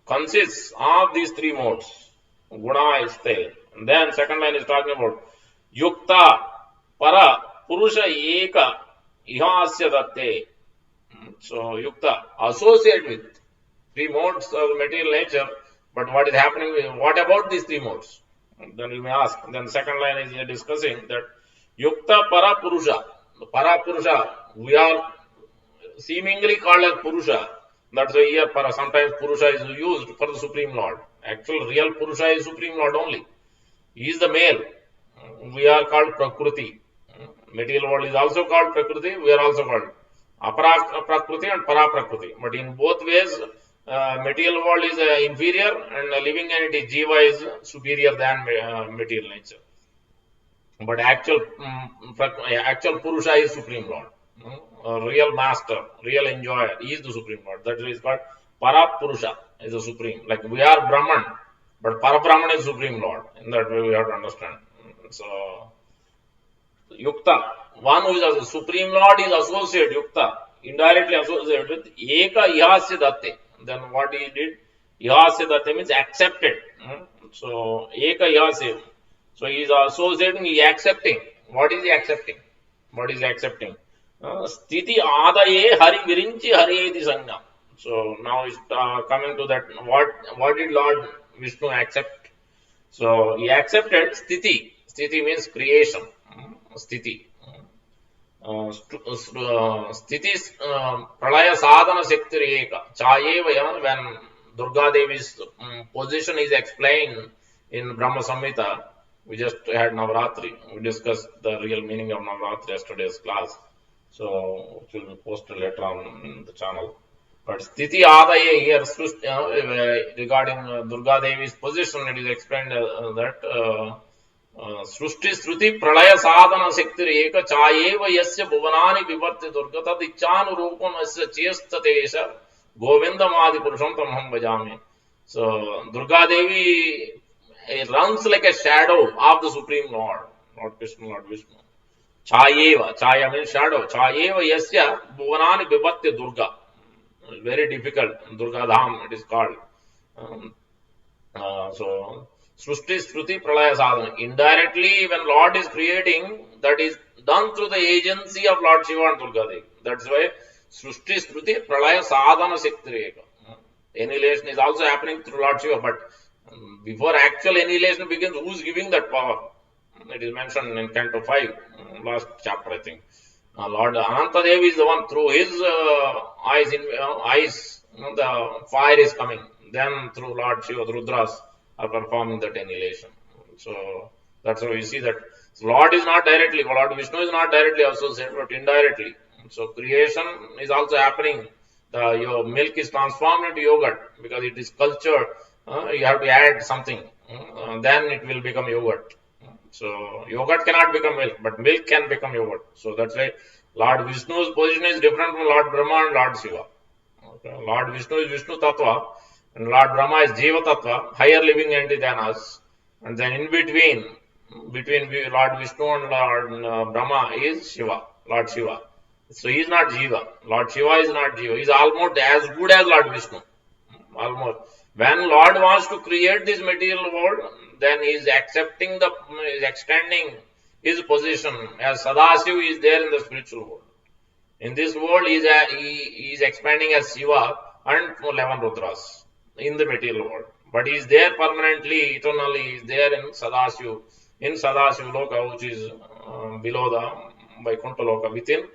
consists of these 3 modes. Guna is there. And then second line is talking about Yukta, Para, Purusha, Eka, Ihasya Datte. So Yukta, associate with 3 modes of material nature, but what is happening, what about these 3 modes? Then you may ask. Then the second line is discussing that Yukta Para Purusha. Para Purusha, we are seemingly called as Purusha. That's why here Para, sometimes Purusha is used for the Supreme Lord. Actual real Purusha is Supreme Lord only. He is the male. We are called Prakriti. Material world is also called Prakriti. We are also called Apara Prakriti and Para Prakriti. But in both ways, material world is inferior and living entity Jiva is superior than material nature. But actual Purusha is Supreme Lord. real master, real enjoyer. He is the Supreme Lord. That is called Parapurusha, is the Supreme. Like we are Brahman, but Parabrahman is Supreme Lord. In that way, we have to understand. So, Yukta, one who is a Supreme Lord is associated, Yukta, indirectly associated with Eka Ihasya Datte. Then what he did, Ihasya Datte means accepted. So, Eka Ihasya. So, he is associating, he is accepting. What is he accepting? What is he accepting? Sthiti Adaye Hari Virinchi Hariyeti Sangha. So, now it's coming to that. What did Lord Vishnu accept? So, he accepted Sthiti. Sthiti means creation. Sthiti. Sthiti Pralaya Sadhana Shakti Eka. Chayeva, when Durga Devi's position is explained in Brahma Samhita, we just had Navratri. We discussed the real meaning of Navratri yesterday's class. So, it will be posted later on in the channel. But Sthiti Adaye here, regarding Durga Devi's position, it is explained that Srushti Shruti Pralaya Sadhana Shakti Eka Chayeva Yasya Bhuvanani Vivarti Durga Tad Ichanu Rupam Asya Chestatesha Govindamadi Purusham Tamham Bhajami. So Durga Devi runs like a shadow of the Supreme Lord, Lord Krishna, Lord Vishnu. Chayeva, Chaya means shadow. Chayeva Yasya Bhuvanani Vivarti Durga. Very difficult. Durga Dham it is called. So Srushti Shruti Pralaya Sadhana. Indirectly, when Lord is creating, that is done through the agency of Lord Shiva and Durga Devi. That's why Srushti Shruti Pralaya Sadhana Shakti. Annihilation is also happening through Lord Shiva, but before actual annihilation begins, who is giving that power? It is mentioned in Canto 5, last chapter, I think. Lord Ananda Dev is the one through his eyes, the fire is coming. Then through Lord Shiva, Rudras are performing that annihilation. So that's why we see that Lord is not directly, Lord Vishnu is not directly associated, but indirectly. So creation is also happening. Your milk is transformed into yogurt because it is cultured. You have to add something, then it will become yogurt. So yogurt cannot become milk, but milk can become yogurt. So that's why Lord Vishnu's position is different from Lord Brahma and Lord Shiva. Okay. Lord Vishnu is Vishnu Tattva, and Lord Brahma is Jiva Tattva, higher living entity than us. And then in between Lord Vishnu and Lord Brahma is Shiva, Lord Shiva. So he is not Jiva. Lord Shiva is not Jiva. He is almost as good as Lord Vishnu. Almost. When Lord wants to create this material world, then he is extending his position as Sadashiva is there in the spiritual world. In this world, he is expanding as Shiva and 11 Rudras in the material world. But he is there permanently, eternally, he is there in Sadashiva Loka, which is below the Vaikuntha Loka, within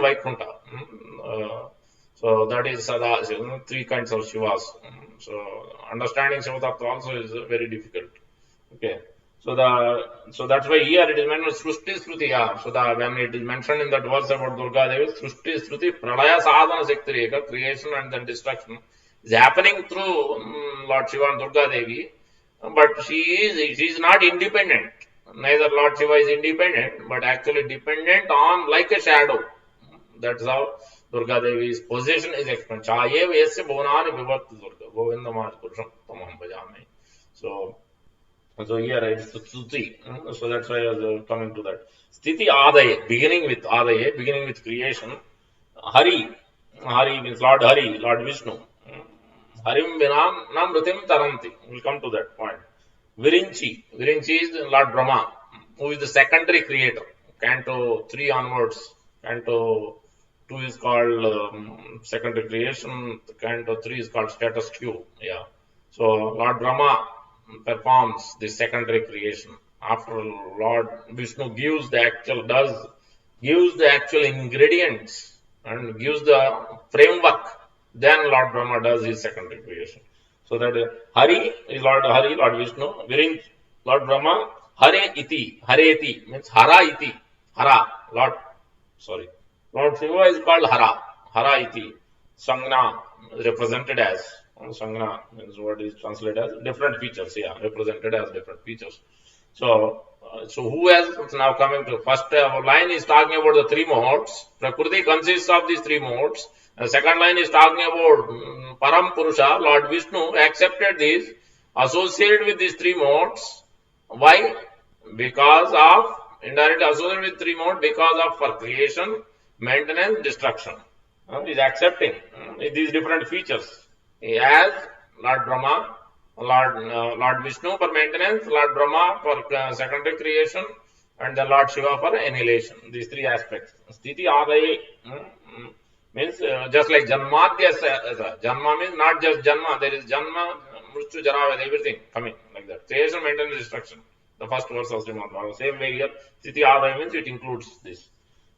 Vaikuntha. So that is Sadashiva, three kinds of Shivas. So understanding Shiva Tattva also is very difficult. Okay. So that's why here it is mentioned Srushti Shruti. So when it is mentioned in that verse about Durga Devi, Srushti Shruti Pralaya Sadhana Shakti Reka, creation and then destruction is happening through Lord Shiva and Durga Devi, but she is not independent. Neither Lord Shiva is independent, but actually dependent on like a shadow. That's how Durga Devi's position is explained. Chayev yasya bhuvanani vivarti Durga Govindamadi Purusham Tamaham Bhajami. So here it is Stuti. So that's why I was coming to that. Sthiti Adaye, beginning with creation. Hari means Lord Hari, Lord Vishnu. Harim Vinam Namritim Taranti. We'll come to that point. Virinchi is Lord Brahma, who is the secondary creator. Canto 3 onwards. Canto 2 is called secondary creation. Canto 3 is called status quo. Yeah. So Lord Brahma performs the secondary creation. After Lord Vishnu gives the actual ingredients and gives the framework, then Lord Brahma does his secondary creation. So that Hari is Lord Vishnu, Virinch, Lord Brahma, Hareti means Hara iti, Lord Shiva is called Hara iti, Sangna represented as, Sangna means what is translated as different features, represented as different features. So So who has now coming to first line is talking about the three modes. Prakriti consists of these three modes. The second line is talking about Param Purusha, Lord Vishnu accepted these, associated with these three modes. Why? Because of indirectly associated with three modes because of for creation, maintenance, destruction. Is accepting these different features as Lord Brahma, Lord Vishnu for maintenance, Lord Brahma for secondary creation, and the Lord Shiva for annihilation. These three aspects. Sthiti Adayi means just like Janmadya. Janma means not just Janma. There is Janma, Mrityu, Jara, everything coming like that. Creation, maintenance, destruction. The first verse of Srimad Bhagavatam. Same way here, Sthiti Adayi means it includes this.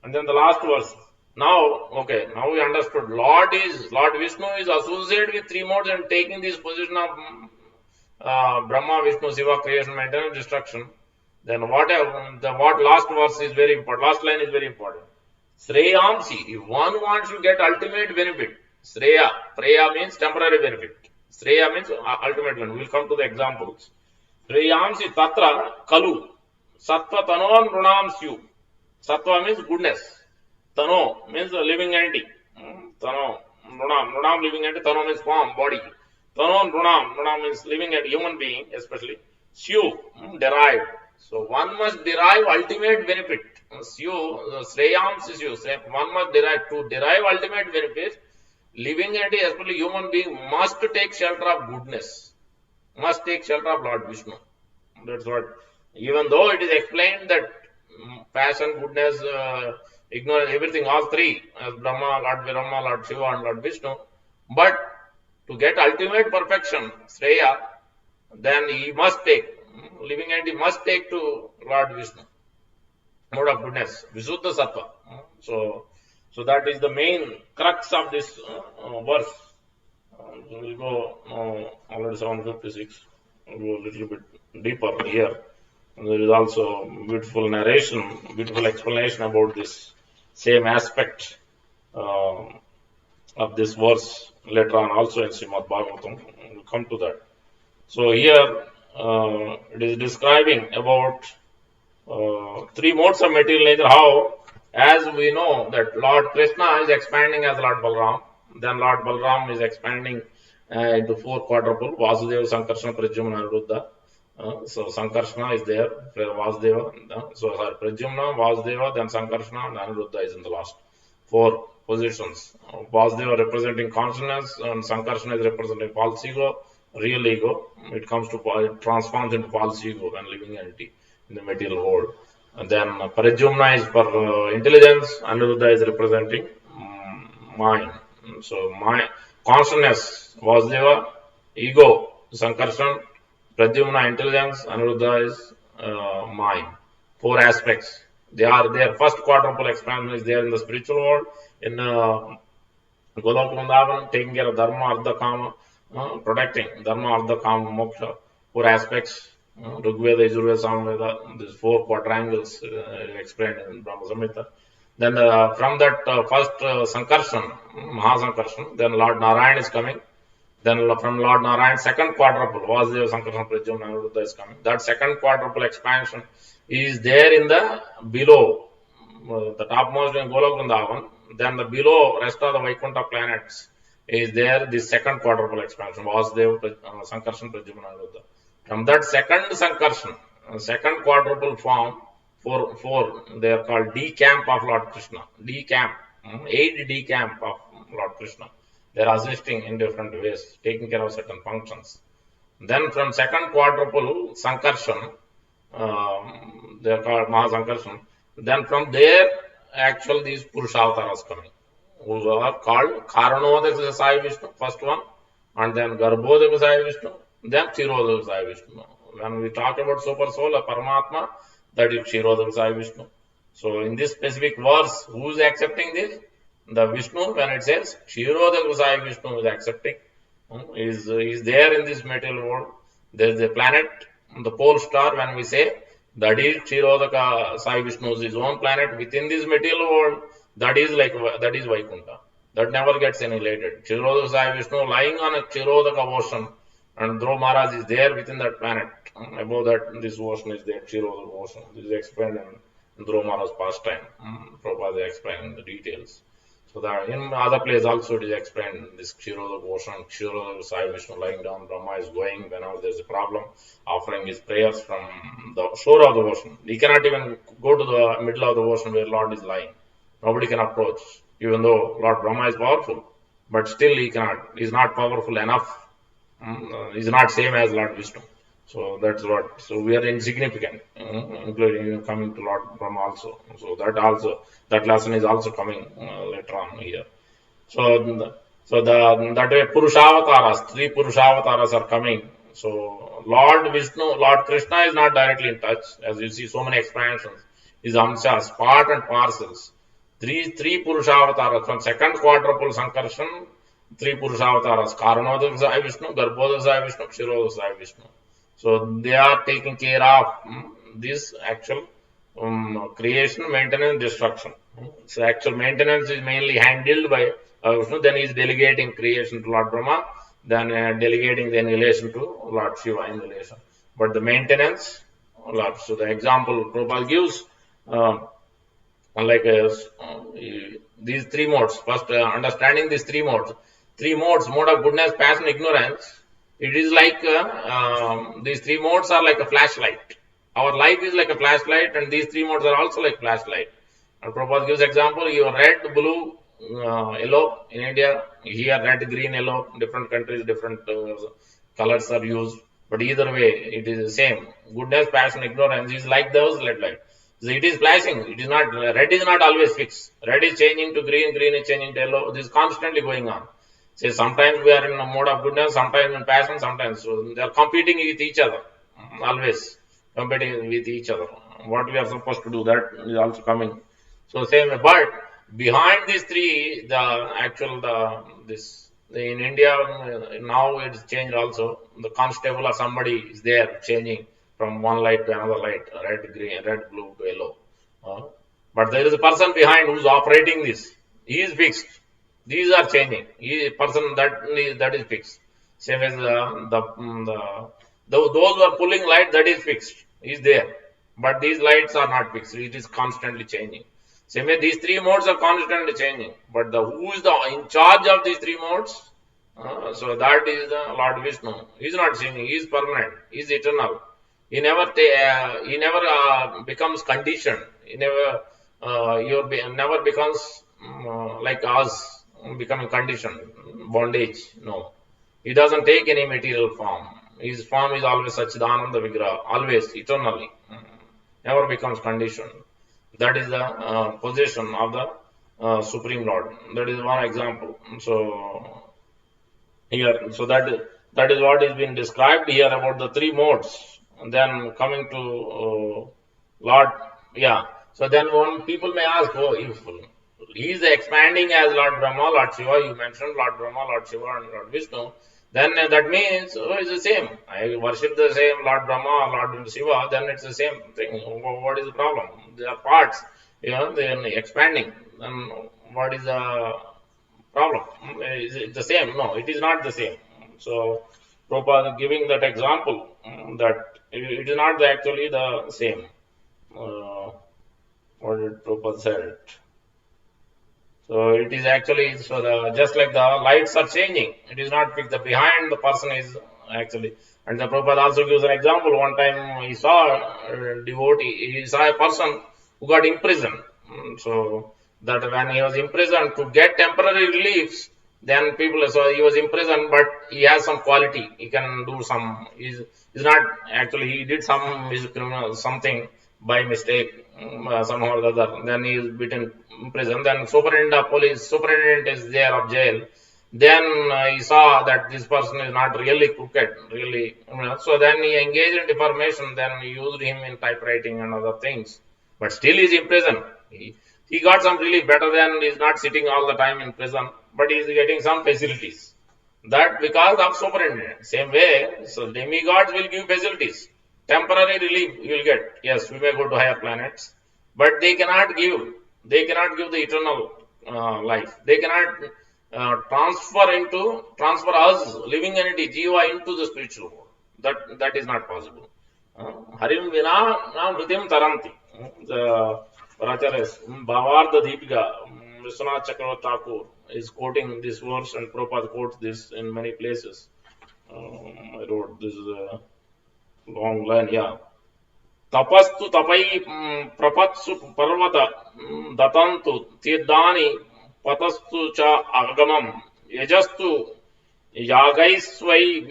And then the last verse. Now, okay, now we understood. Lord Vishnu is associated with three modes and taking this position of Brahma, Vishnu, Shiva, creation, maintenance, destruction. Then what last verse is very important. Last line is very important. Shreyamsi, if one wants to get ultimate benefit, Shreya, Preya means temporary benefit. Shreya means ultimate benefit. We'll come to the examples. Shreyamsi Tatra Kalu, Sattva Tanon Runam Syu. Sattva means goodness. Tano means living entity. Tano, Runam living entity. Tano means form, body. Tano, Runam means living entity, human being especially. Syu, derived. So one must derive ultimate benefit. Shreyam Syu, one must derive ultimate benefit. Living entity, especially human being, must take shelter of goodness. Must take shelter of Lord Vishnu. That's what. Even though it is explained that passion, goodness, ignorance, everything, all three, as Brahma, Lord Shiva, and Lord Vishnu. But to get ultimate perfection, Shreya, then he must take, living entity must take to Lord Vishnu, mode of goodness, Visuddha Sattva. So that is the main crux of this verse. We'll go already 756. We'll go a little bit deeper here. And there is also beautiful narration, beautiful explanation about this same aspect of this verse later on also in Srimad Bhagavatam. We'll come to that. So here it is describing about three modes of material nature. How, as we know that Lord Krishna is expanding as Lord Balaram, then Lord Balaram is expanding into four quadruple, Vasudeva, Sankarsana, Pradyumna, Anuruddha. So Sankarsana is there, Vasudeva, Pradyumna, Vasudeva, then Sankarsana, and Anuruddha is in the last four positions. Vasudeva representing consciousness, and Sankarsana is representing false ego, real ego. It transforms into false ego when living entity in the material world. And then Pradyumna is for intelligence, Anuruddha is representing mind. So consciousness, Vasudeva, ego, Sankarsana, Pradyumna, intelligence, Anuruddha is mind. Four aspects. They are there. First quadruple expansion is there in the spiritual world. In Golok Vrindavan, taking care of Dharma, Artha, Kama, protecting Dharma, Artha, Kama, Moksha. Four aspects. Rigveda, Yajurveda, Samveda. These four quadrangles explained in Brahma Samhita. Then from that first Sankarsana, Mahasankarsana, then Lord Narayan is coming. Then from Lord Narayan, second quadruple, Vasudeva, Sankarsana, Pradyumna, Anuruddha is coming. That second quadruple expansion is there in the below, the topmost in Golok Vrindavan. Then the below rest of the Vaikuntha planets is there, this second quadruple expansion, Vasudeva, Sankarsana, Pradyumna, Anuruddha. From that second Sankarsana, second quadruple form, four, they are called D camp of Lord Krishna. D camp, 8 D camp of Lord Krishna. They are assisting in different ways, taking care of certain functions. Then from second quadruple Sankarsana, they are called Mahasankarsana. Then from there, actually these Purushavatas coming, who are called Karanodaka Sai Vishnu, first one, and then Garbhodaka Sai Vishnu, then Kshirodaka Sai Vishnu. When we talk about Super Soul, a Paramatma, that is Kshirodaka Sai Vishnu. So in this specific verse, who is accepting this? The Vishnu, when it says Kshirodaka Sai Vishnu is accepting, is there in this material world. There is a planet, the pole star, when we say that is Kshirodaka Sai Vishnu's his own planet within this material world, that is Vaikuntha. That never gets annihilated. Kshirodaka Sai Vishnu lying on a Kshirodaka ocean, and Dhruva Maharaj is there within that planet. Above that, this ocean is the Kshiroda ocean. This is explained in Dromara's pastime. Prabhupada explained the details. So that in other place also it is explained, this Kshiroda ocean, Kshiroda Sai Vishnu lying down, Brahma is going whenever there is a problem, offering his prayers from the shore of the ocean. He cannot even go to the middle of the ocean where Lord is lying. Nobody can approach, even though Lord Brahma is powerful, but still he cannot. He is not powerful enough. He is not same as Lord Vishnu. So that's what. So we are insignificant, including coming to Lord Brahma also. So that lesson is also coming later on here. So that way Purushavasaras, three Purushavasaras are coming. So Lord Vishnu, Lord Krishna is not directly in touch, as you see so many expansions. His Hamsas, part and parcels. Three Purushavasaras from second quadruple Sankarshan, three Purushavasaras, Karanodaka Sai Vishnu, Garbhodaka Sai Vishnu, Kshirodaka Sai Vishnu. So they are taking care of this actual creation, maintenance, destruction. So actual maintenance is mainly handled by Vishnu, then he is delegating creation to Lord Brahma, then delegating the annihilation to Lord Shiva, annihilation. But the maintenance, Lord. So the example Prabhupada gives, these three modes. First, understanding these three modes. Three modes, mode of goodness, passion, ignorance. It is like these three modes are like a flashlight. Our life is like a flashlight, and these three modes are also like flashlight. And Prabhupada gives example: you red, blue, yellow in India. Here, red, green, yellow. Different countries, different colors are used. But either way, it is the same. Goodness, passion, ignorance is like those red light. So it is flashing. It is not red. Is not always fixed. Red is changing to green. Green is changing to yellow. This is constantly going on. Say sometimes we are in a mode of goodness, sometimes in passion, sometimes. So they are competing with each other. Always competing with each other. What we are supposed to do, that is also coming. So same way. But behind these three, in India now it's changed also. The constable or somebody is there changing from one light to another light, red, green, red, blue to yellow. But there is a person behind who is operating this. He is fixed. These are changing. He person that is fixed. Same as those who are pulling light, that is fixed. Is there. But these lights are not fixed. It is constantly changing. Same way, these three modes are constantly changing. But who is in charge of these three modes? So that is the Lord Vishnu. He is not changing. He is permanent. He is eternal. He never becomes conditioned. He never never becomes like us, becoming conditioned, bondage. No. He doesn't take any material form. His form is always Satchidananda Vigraha, always, eternally. Never becomes conditioned. That is the position of the Supreme Lord. That is one example. So here, so that is what is being described here about the three modes. And then coming to Lord, So then one people may ask, if he is expanding as Lord Brahma, Lord Shiva, you mentioned Lord Brahma, Lord Shiva and Lord Vishnu, then that means it's the same. I worship the same Lord Brahma, Lord Shiva, then it's the same thing. What is the problem? They are parts, they are expanding. Then what is the problem? Is it the same? No, it is not the same. So Prabhupada giving that example that it is not actually the same. What did Prabhupada said? So it is actually, just like the lights are changing, it is not fixed. The behind the person is actually, and the Prabhupada also gives an example. One time he saw a devotee, he saw a person who got imprisoned. So that when he was imprisoned, to get temporary reliefs, then so he was imprisoned, but he has some quality. He can do some, he's not actually, he did something by mistake, somehow or other. Then he is beaten in prison. Then superintendent is there of jail. Then he saw that this person is not really crooked, really. So then he engaged in defamation. Then he used him in typewriting and other things. But still he is in prison. He got some relief better than he is not sitting all the time in prison. But he is getting some facilities. That because of superintendent. Same way, so demigods will give facilities. Temporary relief you will get. Yes, we may go to higher planets, but they cannot give the eternal life. They cannot transfer us, living entity, jiva, into the spiritual world. That is not possible. Harim vina mritim taranti. The Paracharyas, Bhavarda Deepika, Vishwanath Chakravarti Thakur is quoting this verse, and Prabhupada quotes this in many places. I wrote this long line, yeah. Tapastu tapai prapatsu parvata datantu tirdani patastu cha agamam yajastu yagaisvai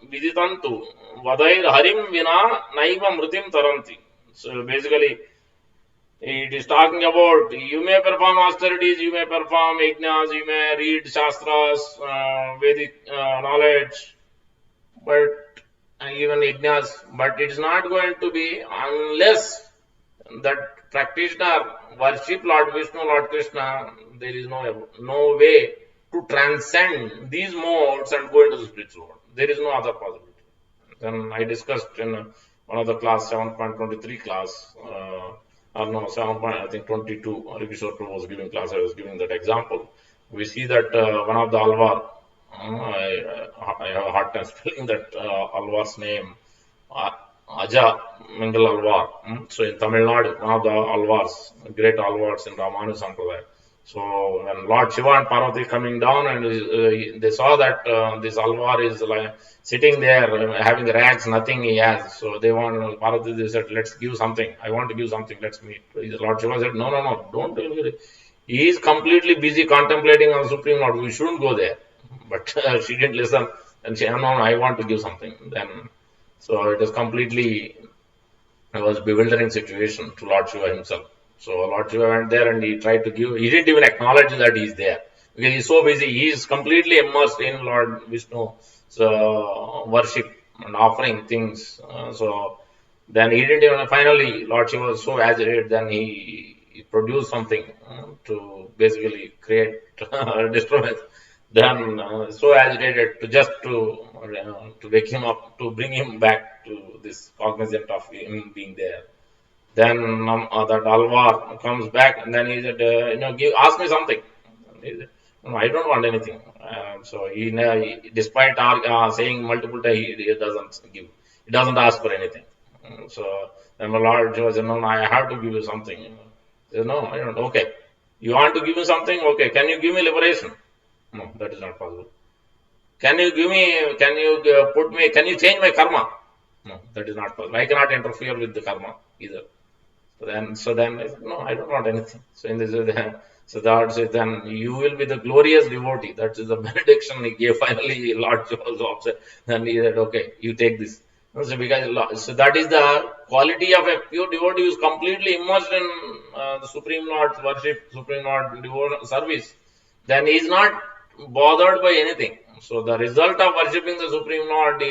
viditantu vadair harim vina naiva mritim taranti. So basically, it is talking about you may perform austerities, you may perform yajnas, you may read shastras, Vedic knowledge, but even yajnas, but it is not going to be unless that practitioner worship Lord Vishnu, Lord Krishna. There is no way to transcend these modes and go into the spiritual world. There is no other possibility. Then I discussed in one of the class 7.23 class, or no 7. I think 22. Rikishore Prabhu was giving class. I was giving that example. We see that one of the Alvar. I have a hard time spelling that Alvar's name. Aja Mangal Alvar. So in Tamil Nadu, one of the Alvars, great Alvars in Ramanu Sampradaya. So when Lord Shiva and Parvati coming down, and they saw that this Alvar is like sitting there having rags, nothing he has. So they want Parvati. They said, "Let's give something. I want to give something. Let's meet." Lord Shiva said, "No, no, no, don't do it." He is completely busy contemplating on Supreme Lord. We shouldn't go there. But she didn't listen, and she, "No, no, I want to give something." Then, so it was completely, it was bewildering situation to Lord Shiva himself. So Lord Shiva went there and he tried to give. He didn't even acknowledge that he's there because he's so busy. He is completely immersed in Lord Vishnu worship and offering things. So then he didn't even. Finally, Lord Shiva was so agitated. Then he produced something to basically create disturbance. Then so agitated to just to wake him up, to bring him back to this cognizant of him being there. Then that Alvar comes back, and then he said, ask me something. He said, "No, I don't want anything." So despite saying multiple times, he doesn't give. He doesn't ask for anything. So then the Lord said, "No, no, I have to give you something." He said, "No, I don't." "Okay, you want to give me something? Okay, can you give me liberation?" "No, that is not possible." Can you give me, can you change my karma?" "No, that is not possible. I cannot interfere with the karma either." So then I said, "No, I don't want anything." So in this, so the Lord said, "Then you will be the glorious devotee." That is the benediction he gave. Finally, Lord was upset. Then he said, "Okay, you take this." So that is the quality of a pure devotee who is completely immersed in the Supreme Lord's worship, Supreme Lord devotion service. Then he is not bothered by anything. So the result of worshipping the Supreme Lord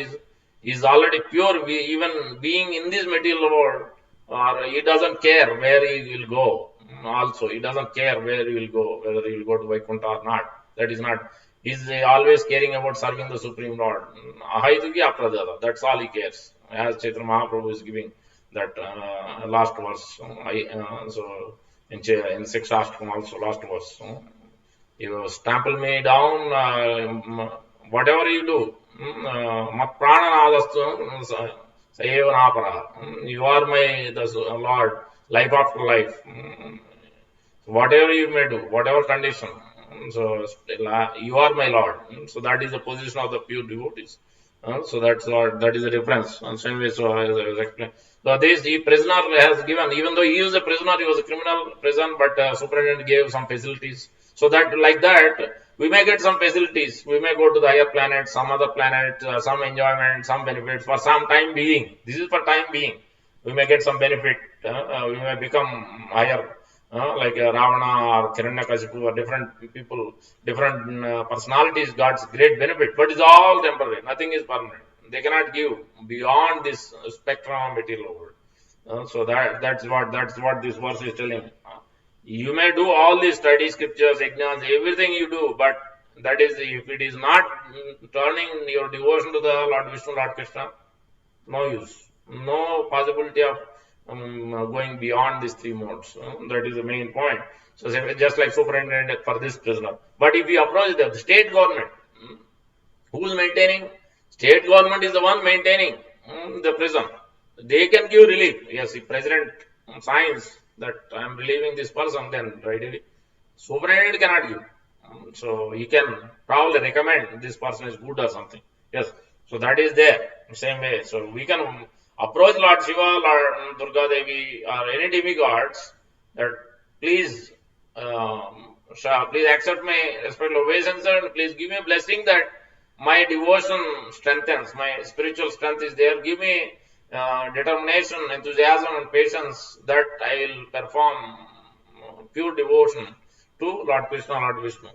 is already pure. Even being in this material world, or he doesn't care where he will go. Also, he doesn't care where he will go, whether he will go to Vaikuntha or not. That is not. He's always caring about serving the Supreme Lord. Ahaituki apradada. That's all he cares. As Chaitanya Mahaprabhu is giving that last verse. So in Sikshashtakam also, last verse. You trample me down, whatever you do. Mat prananadastu sayeva. You are the Lord, life after life. Whatever you may do, whatever condition. So you are my Lord. So that is the position of the pure devotees. So that is the difference. And same way, so as I was explaining. So this prisoner has given, even though he was a prisoner, he was a criminal prison, but superintendent gave some facilities. So that like that, we may get some facilities. We may go to the higher planet, some other planet, some enjoyment, some benefits for some time being. This is for time being. We may get some benefit. We may become higher. Like Ravana or Hiranyakashipu or different people, different personalities got great benefit, but it's all temporary. Nothing is permanent. They cannot give beyond this spectrum of material world. So that's what this verse is telling. You may do all these studies, scriptures, yajnas, everything you do, but that is, if it is not turning your devotion to the Lord Vishnu, Lord Krishna, no use, no possibility of going beyond these three modes. That is the main point. So just like superintendent for this prisoner. But if you approach the state government, who is maintaining? State government is the one maintaining the prison. they can give relief. Yes, if President signs that I am relieving this person, then right away, superintendent cannot give. So he can probably recommend this person is good or something. Yes, so that is there. Same way. So we can approach Lord Shiva, Lord Durga Devi, or any demigods that please, please accept my respectful obeisance and please give me a blessing that my devotion strengthens, my spiritual strength is there. Give me determination, enthusiasm, and patience that I will perform pure devotion to Lord Krishna, Lord Vishnu.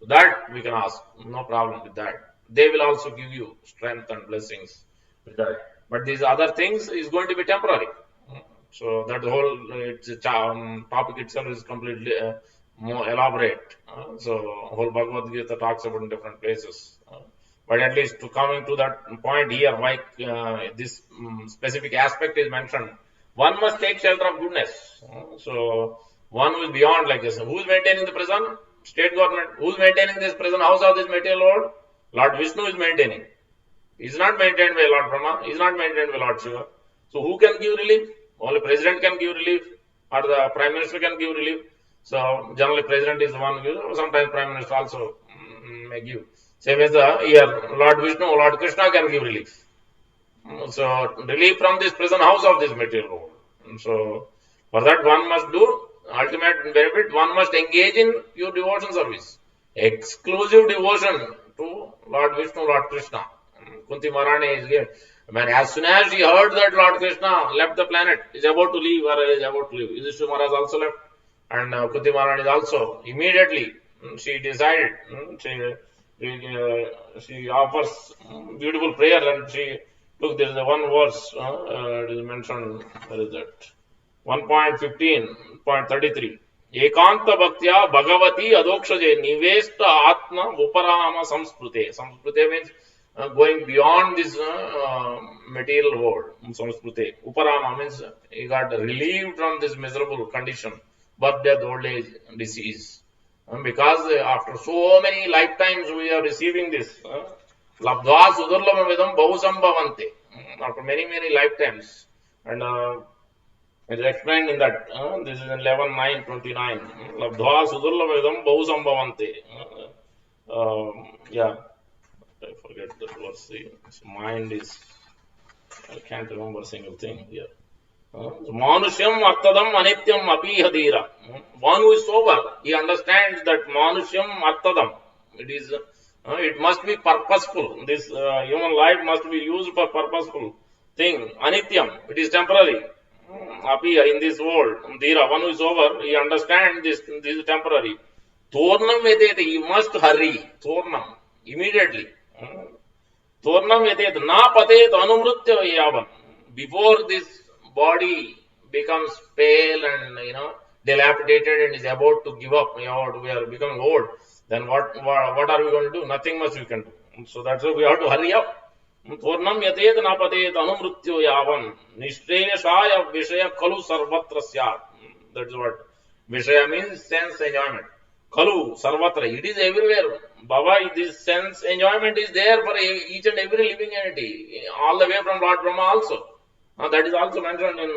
That we can ask, no problem with that. They will also give you strength and blessings with that. But these other things is going to be temporary. So that whole topic itself is completely more elaborate. So whole Bhagavad Gita talks about in different places. But at least to coming to that point here, why this specific aspect is mentioned, one must take shelter of goodness. So one who is beyond like this. Who is maintaining the prison? State government. Who is maintaining this prison house of this material world? Lord Vishnu is maintaining. He is not maintained by Lord Brahma. He is not maintained by Lord Shiva. So who can give relief? Only President can give relief, or the Prime Minister can give relief. So generally President is the one who gives. Sometimes Prime Minister also may give. Same as here, Lord Vishnu, Lord Krishna can give relief. So relief from this prison house of this material world. So for that one must do ultimate benefit. One must engage in pure devotion service, exclusive devotion to Lord Vishnu, Lord Krishna. Kunti Maharani is given. When as soon as she heard that Lord Krishna left the planet, is about to leave or is about to leave, Yudhishthira Maharaj also left, and Kunti Maharani is also immediately she decided. She offers beautiful prayer and she took. There is a one verse it is mentioned. Where is that? 1.15.33. Ekanta bhaktya bhagavati adokshaje nivesta atma uparama samsprute. Samsprute means going beyond this material world. Samsprute. Uparama means he got relieved from this miserable condition, birth, death, old age, disease. Because after so many lifetimes we are receiving this. Labdva sudurlabhamidam bahusambhavante. After many, many lifetimes. And it is explained in that. This is in 11.9.29. Labdva sudurlabhamidam bahusambhavante. Yeah. I forget the verse. Mind is, I can't remember a single thing here. Manushyam artadam anityam apihadira. One who is sober, he understands that manushyam artadam. It must be purposeful. This human life must be used for purposeful thing. Anityam, it is temporary. Apiya in this world. Dhira, one who is sober, he understands this is temporary. Tornam yatete, he must hurry. Tornam, immediately. Tornam yatet na patet anumrutya yavan. Before this body becomes pale and dilapidated and is about to give up, we are becoming old, then what are we going to do? Nothing much we can do. So that's why we have to hurry up. Tornam yatet na patet anumrutyo yavan nishreyashaya vishaya kalu sarvatra syat. That's what vishaya means, sense enjoyment. Kalu sarvatra, it is everywhere. Baba, this sense enjoyment is there for each and every living entity, all the way from Lord Brahma also. That is also mentioned in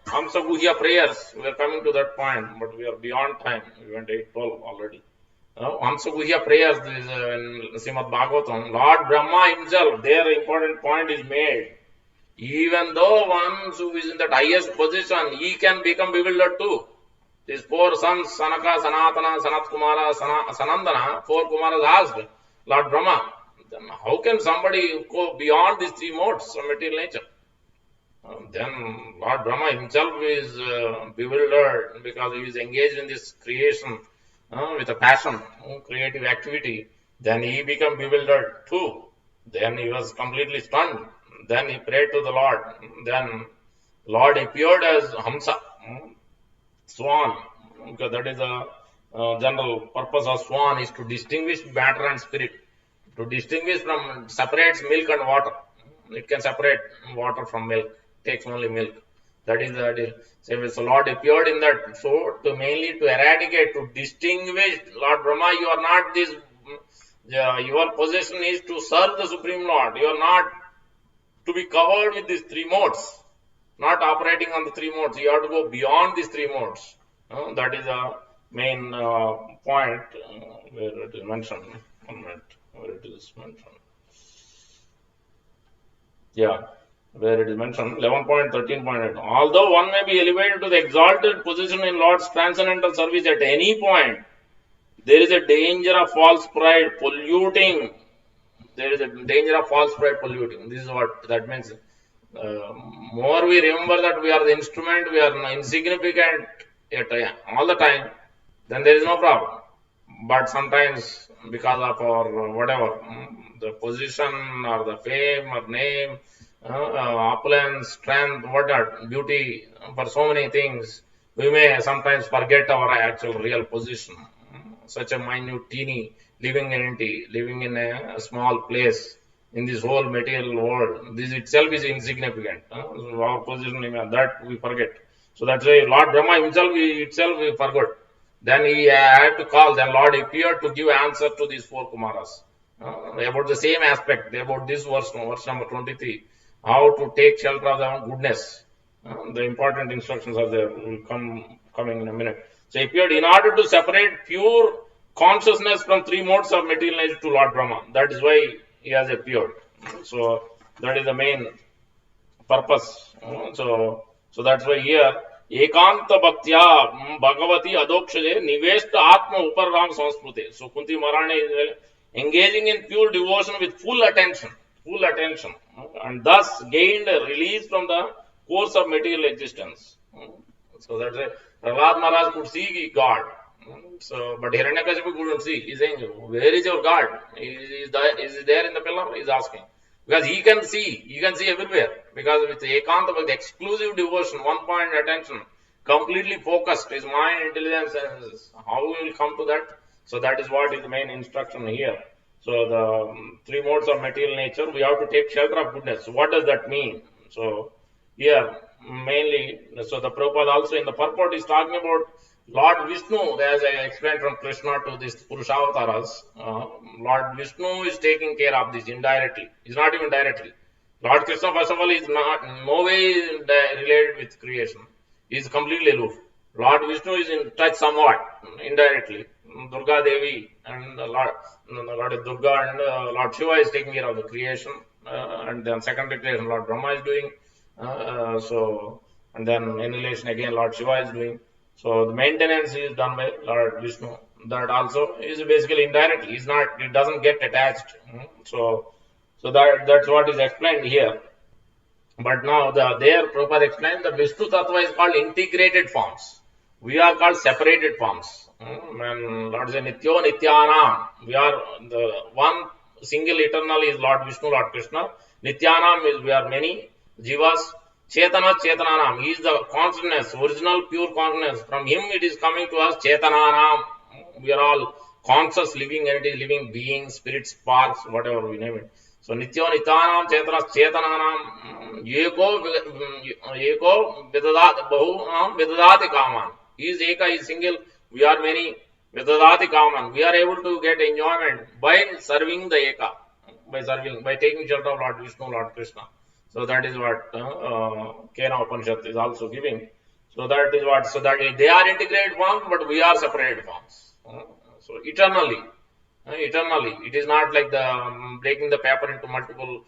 Hamsa Guhya prayers. We are coming to that point, but we are beyond time. We went 8:12 already. Hamsa Guhya prayers, this is in Srimad Bhagavatam. Lord Brahma himself, their important point is made. Even though one who is in that highest position, he can become bewildered too. These four sons, Sanaka, Sanatana, Sanat Kumara, Sanandana, four Kumaras asked Lord Brahma, then how can somebody go beyond these three modes of material nature? Then Lord Brahma himself is bewildered because he is engaged in this creation with a passion, creative activity. Then he became bewildered too. Then he was completely stunned. Then he prayed to the Lord. Then Lord appeared as Hamsa, swan. Because that is the general purpose of swan is to distinguish matter and spirit. To distinguish from, separates milk and water. It can separate water from milk. Takes only milk. That is the same as the Lord appeared in that. So to mainly to eradicate, to distinguish Lord Brahma, you are not this. Your position is to serve the Supreme Lord. You are not to be covered with these three modes. not operating on the three modes. You have to go beyond these three modes. That is the main point where it is mentioned. 1 minute, where it is mentioned. Yeah, where it is mentioned 11.13.8. Although one may be elevated to the exalted position in Lord's transcendental service at any point, there is a danger of false pride polluting. There is a danger of false pride polluting. This is what that means. More we remember that we are the instrument, we are insignificant all the time, then there is no problem. But sometimes because of our whatever, the position or the fame or name, opulence, strength, whatnot, beauty, for so many things, we may sometimes forget our actual real position. Such a minute, teeny, living entity, living in a small place in this whole material world. This itself is insignificant. Our position, that we forget. So that's why Lord Brahma himself, we forgot. Then he had to call. Then Lord appeared to give answer to these four Kumaras about the same aspect, about this verse number 23. How to take shelter of their own goodness. The important instructions are there. Will coming in a minute. So he appeared in order to separate pure consciousness from three modes of material nature to Lord Brahma. That is why he has appeared. So that is the main purpose. So that's why here Ekanta Bhaktya Bhagavati Adokshaje Niveshta Atma Uparam Sanskrute. So Kunti Maharani is engaging in pure devotion with full attention, and thus gained a release from the course of material existence. So that's why Prahlad Maharaj could see God. So, but Hiranyakashipu couldn't see. He's saying, where is your God? Is he there in the pillar? He's asking. Because he can see everywhere. Because with Ekanta, with exclusive devotion, 1 point attention, completely focused, his mind, intelligence, how we will come to that? So that is what is the main instruction here. So the three modes of material nature, we have to take shelter of goodness. So what does that mean? So here, mainly, so the Prabhupada also in the purport is talking about Lord Vishnu, as I explained from Krishna to these Purushavataras, Lord Vishnu is taking care of this indirectly. It's not even directly. Lord Krishna, first of all, is not no way related with creation. He is completely aloof. Lord Vishnu is in touch somewhat, indirectly. Durga Devi and Lord Durga and Lord Shiva is taking care of the creation. And then secondary creation, Lord Brahma is doing. And then in relation again, Lord Shiva is doing. So the maintenance is done by Lord Vishnu. That also is basically indirectly. It doesn't get attached. So that's what is explained here. But now there Prabhupada explained the Vishnu Tattva is called integrated forms. We are called separated forms. When Lord says Nityo Nityanam, we are the one single eternal is Lord Vishnu, Lord Krishna. Nityanam is we are many jivas. Chetana Chetananam. He is the consciousness, original pure consciousness. From him it is coming to us Chetananam. We are all conscious living entities, living beings, spirits, sparks, whatever we name it. So Nityo Nityanam Chetananam Eko Vidadati Kaman. He is Eka, he is single. We are many. Vidadati Kaman. We are able to get enjoyment by serving the Eka. By taking shelter of Lord Vishnu, Lord Krishna. So that is what Kena Upanishad is also giving. So that they are integrated forms, but we are separated forms. So eternally, it is not like the breaking the paper into multiple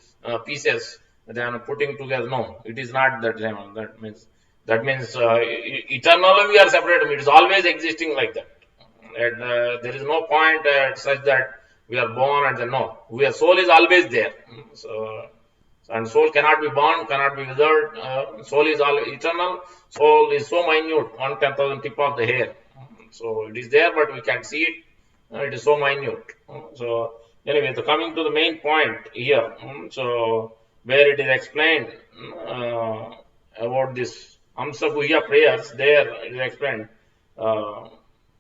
pieces, then putting together. No, it is not that. That means eternally we are separated. It is always existing like that. And, there is no point such that we are born and then no. Our soul is always there. And soul cannot be born, cannot be withered. Soul is all eternal. Soul is so minute, 1/10,000th tip of the hair. So it is there, but we can't see it. It is so minute. So anyway, coming to the main point here. So where it is explained about this Hamsa Guhya prayers, there it is explained.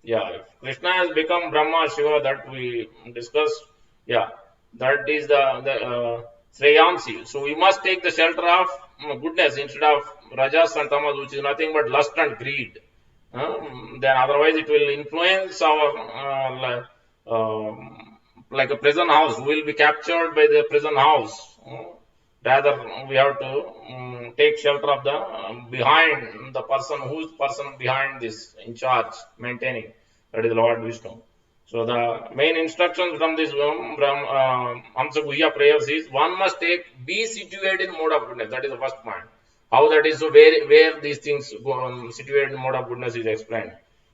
If Krishna has become Brahma, Shiva, that we discussed. That is the Sreyansi. So we must take the shelter of goodness instead of Rajas and Tamas, which is nothing but lust and greed. Then otherwise it will influence our like a prison house. We will be captured by the prison house. Rather, we have to take shelter of the behind the person, who's person behind this in charge, maintaining. That is Lord Vishnu. So the main instructions from this from Hamsa Guhya prayers is one must be situated in mode of goodness. That is the first point. How that is, so where these things go, situated in mode of goodness is explained.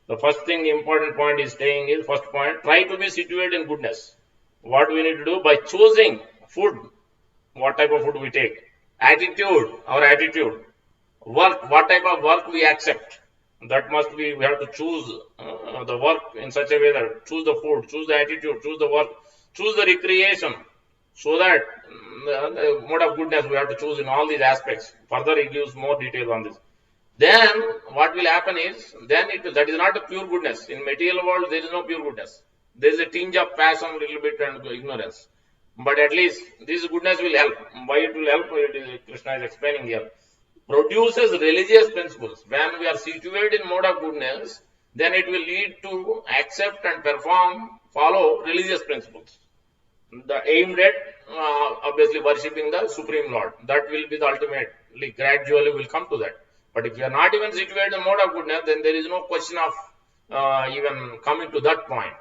The first thing, important point is staying is first point. Try to be situated in goodness. What we need to do by choosing food, what type of food we take, attitude, our attitude, work, what type of work we accept. That must be, we have to choose the work in such a way that choose the food, choose the attitude, choose the work, choose the recreation, so that the mode of goodness we have to choose in all these aspects. Further, he gives more details on this. Then what will happen is, then that is not a pure goodness. In material world, there is no pure goodness. There is a tinge of passion, a little bit, and ignorance. But at least this goodness will help. Why it will help? Krishna is explaining here. Produces religious principles. When we are situated in mode of goodness, then it will lead to accept and perform, follow religious principles. The aimed at obviously worshipping the Supreme Lord. That will be the ultimately, gradually will come to that. But if you are not even situated in mode of goodness, then there is no question of even coming to that point.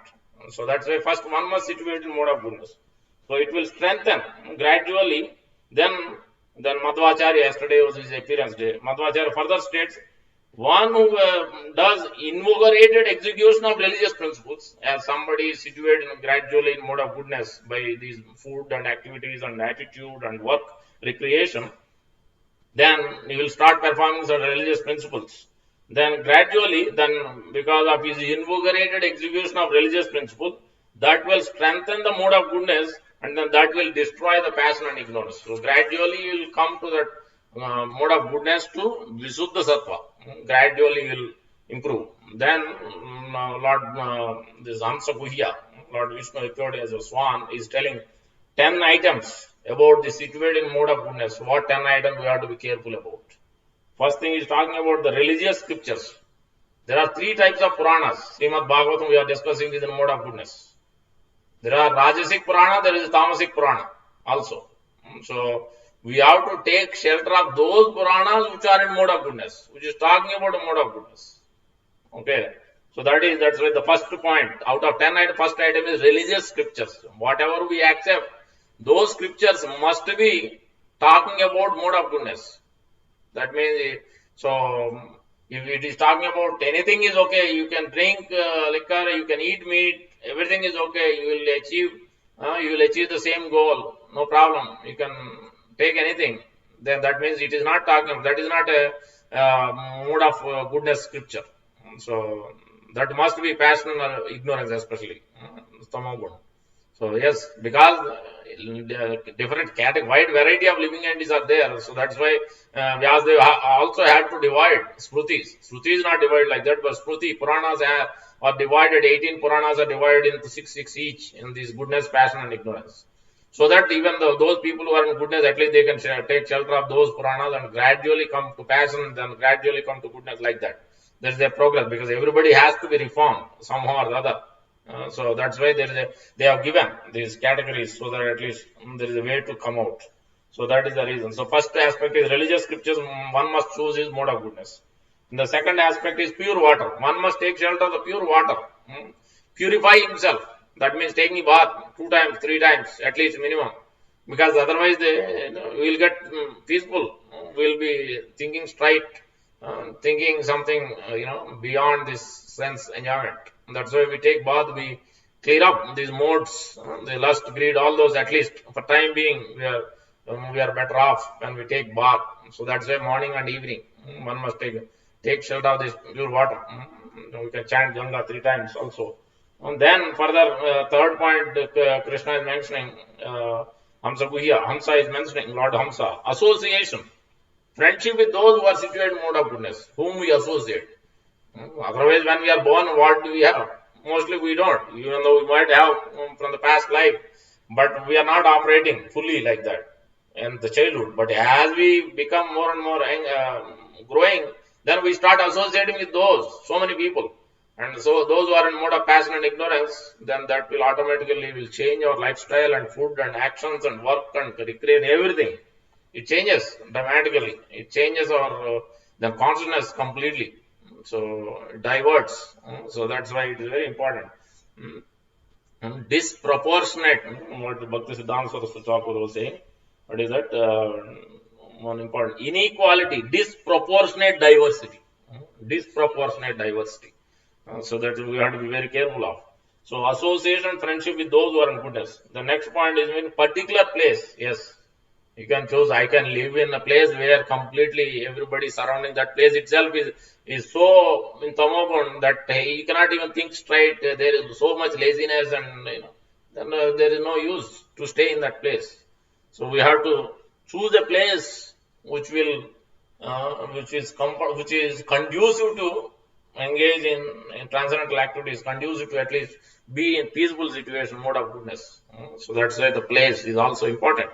So that's why first one must situate in mode of goodness. So it will strengthen gradually. Then Madhvacharya, yesterday was his appearance day. Madhvacharya further states, one who does invigorated execution of religious principles, as somebody is situated gradually in mode of goodness by these food and activities and attitude and work, recreation, then he will start performing some religious principles. Then gradually, then because of his invigorated execution of religious principle, that will strengthen the mode of goodness, and then that will destroy the passion and ignorance. So gradually you will come to that mode of goodness to Visuddha Sattva. Gradually will improve. Then this Hamsa Guhya, Lord Vishnu appeared as a swan, is telling 10 items about the situated mode of goodness. What 10 items we have to be careful about? First thing is talking about the religious scriptures. There are 3 types of Puranas. Srimad Bhagavatam, we are discussing this in mode of goodness. There are Rajasic Purana, there is Tamasic Purana also. So we have to take shelter of those Puranas which are in mode of goodness, which is talking about a mode of goodness. Okay. So that's why the first point, out of 10 items, first item is religious scriptures. Whatever we accept, those scriptures must be talking about mode of goodness. That means, so if it is talking about anything is okay, you can drink liquor, you can eat meat, everything is okay, you will achieve the same goal, no problem. You can take anything. Then that means it is not talking, that is not a mode of goodness scripture. So that must be passion or ignorance, especially Tamoguna. So yes, because different wide variety of living entities are there. So that's why Vyasadeva also had to divide Smrutis. Smruti is not divided like that, but Smruti, Puranas are divided, 18 Puranas are divided into 6 each in this goodness, passion and ignorance. So that even those people who are in goodness, at least they can take shelter of those Puranas and gradually come to passion, then gradually come to goodness like that. That's their progress, because everybody has to be reformed somehow or the other. So that's why they have given these categories, so that at least there is a way to come out. So that is the reason. So first aspect is religious scriptures, one must choose his mode of goodness. And the second aspect is pure water. One must take shelter of the pure water. Purify himself. That means taking bath 2 times, 3 times, at least minimum. Because otherwise we will get peaceful. We will be thinking straight, thinking something, beyond this sense enjoyment. That's why we take bath, we clear up these modes, the lust, greed, all those, at least for time being, we are better off when we take bath. So that's why morning and evening, one must take shelter of this pure water. We can chant Ganga 3 times also. And then further, third point, Krishna is mentioning, Hamsa Guhya, Hamsa is mentioning, Lord Hamsa, association, friendship with those who are situated in mode of goodness, whom we associate. Otherwise, when we are born, what do we have? Mostly we don't, even though we might have from the past life, but we are not operating fully like that in the childhood. But as we become more and more growing, then we start associating with so many people. And so those who are in mode of passion and ignorance, then that will automatically change our lifestyle and food and actions and work and recreation, everything. it changes dramatically. It changes our the consciousness completely. So it diverts. So that's why it is very important. Disproportionate, what Bhakti Siddhanta Saraswati Thakur was saying. What is that? One important inequality, disproportionate diversity. Disproportionate diversity. So that we have to be very careful of. So association, friendship with those who are in goodness. The next point is in particular place. Yes, you can choose. I can live in a place where completely everybody surrounding that place itself is so in tamogund that he cannot even think straight. There is so much laziness, and then there is no use to stay in that place. So we have to choose a place which will, which is conducive to engage in transcendental activities, conducive to at least be in peaceful situation, mode of goodness. So that's why the place is also important.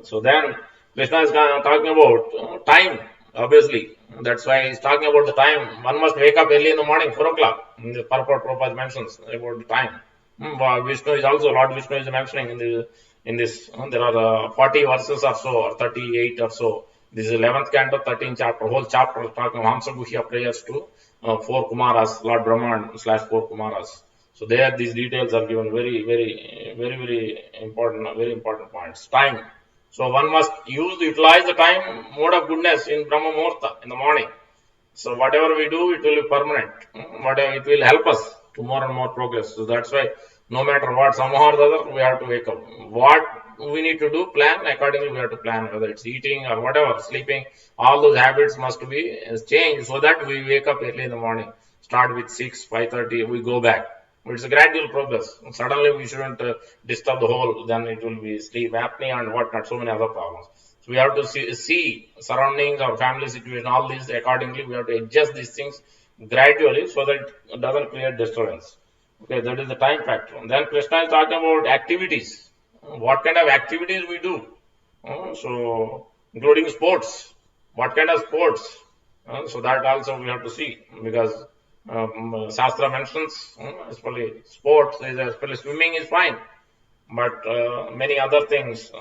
So then Krishna is talking about time, obviously. That's why he's talking about the time. One must wake up early in the morning, 4 o'clock. In the purport Prabhupada mentions about the time. Vishnu is also, Lord Vishnu is mentioning in this. There are 40 verses or so, or 38 or so. This is 11th canto, 13th chapter. Whole chapter is talking of Hamsa Guhya prayers to 4 Kumaras, Lord Brahman / 4 Kumaras. So there these details are given very important points. Time. So one must utilize the time, mode of goodness in Brahma Muhurta, in the morning. So whatever we do, it will be permanent. Whatever it will help us to more and more progress. So that's why no matter what, somehow or the other, we have to wake up. What we need to do, plan accordingly. We have to plan whether it's eating or whatever, sleeping. All those habits must be changed so that we wake up early in the morning. Start with 6, 5:30. We go back. It's a gradual progress. Suddenly we shouldn't disturb the whole. Then it will be sleep apnea and whatnot. So many other problems. So we have to see surroundings, our family situation, all these accordingly. We have to adjust these things gradually so that it doesn't create disturbance. Okay, that is the time factor. And then Krishna is talking about activities. What kind of activities we do? So including sports. What kind of sports? So that also we have to see, because Shastra mentions, especially sports, especially swimming is fine, but many other things,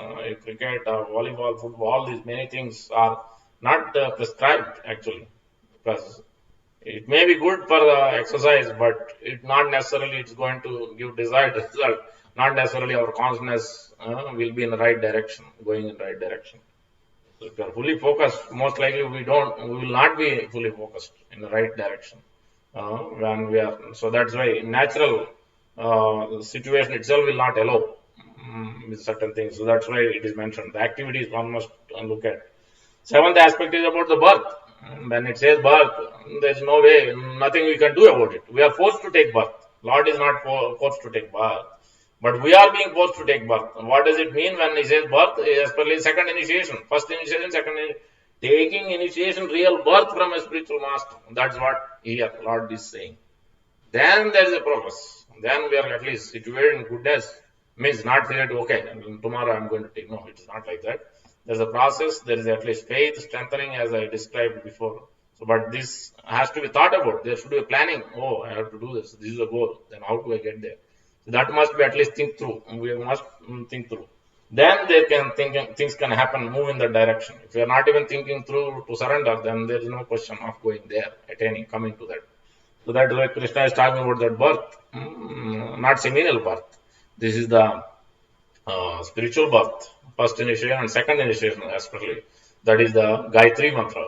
cricket, volleyball, football, all these many things are not prescribed actually, because it may be good for the exercise, but it not necessarily it's going to give desired result. Not necessarily our consciousness will be in the right direction, going in the right direction. So if you are fully focused, most likely we will not be fully focused in the right direction. When we are, so that's why natural situation itself will not allow with certain things. So that's why it is mentioned. The activities one must look at. Seventh aspect is about the birth. When it says birth, there is no way, nothing we can do about it. We are forced to take birth. Lord is not forced to take birth, but we are being forced to take birth. What does it mean when he says birth? Especially second initiation, first initiation, second initiation. Taking initiation, real birth from a spiritual master. That's what here Lord is saying. Then there is a progress. Then we are at least situated in goodness. Means not that, okay, tomorrow I'm going to take. No, it's not like that. There's a process. There is at least faith, strengthening, as I described before. So, but this has to be thought about. There should be a planning. Oh, I have to do this. This is the goal. Then how do I get there? So that must be at least think through. We must think through. Then things can happen, move in that direction. If you are not even thinking through to surrender, then there is no question of going there, coming to that. So that is why Krishna is talking about that birth, not seminal birth. This is the spiritual birth, first initiation and second initiation especially. That is the Gayatri mantra,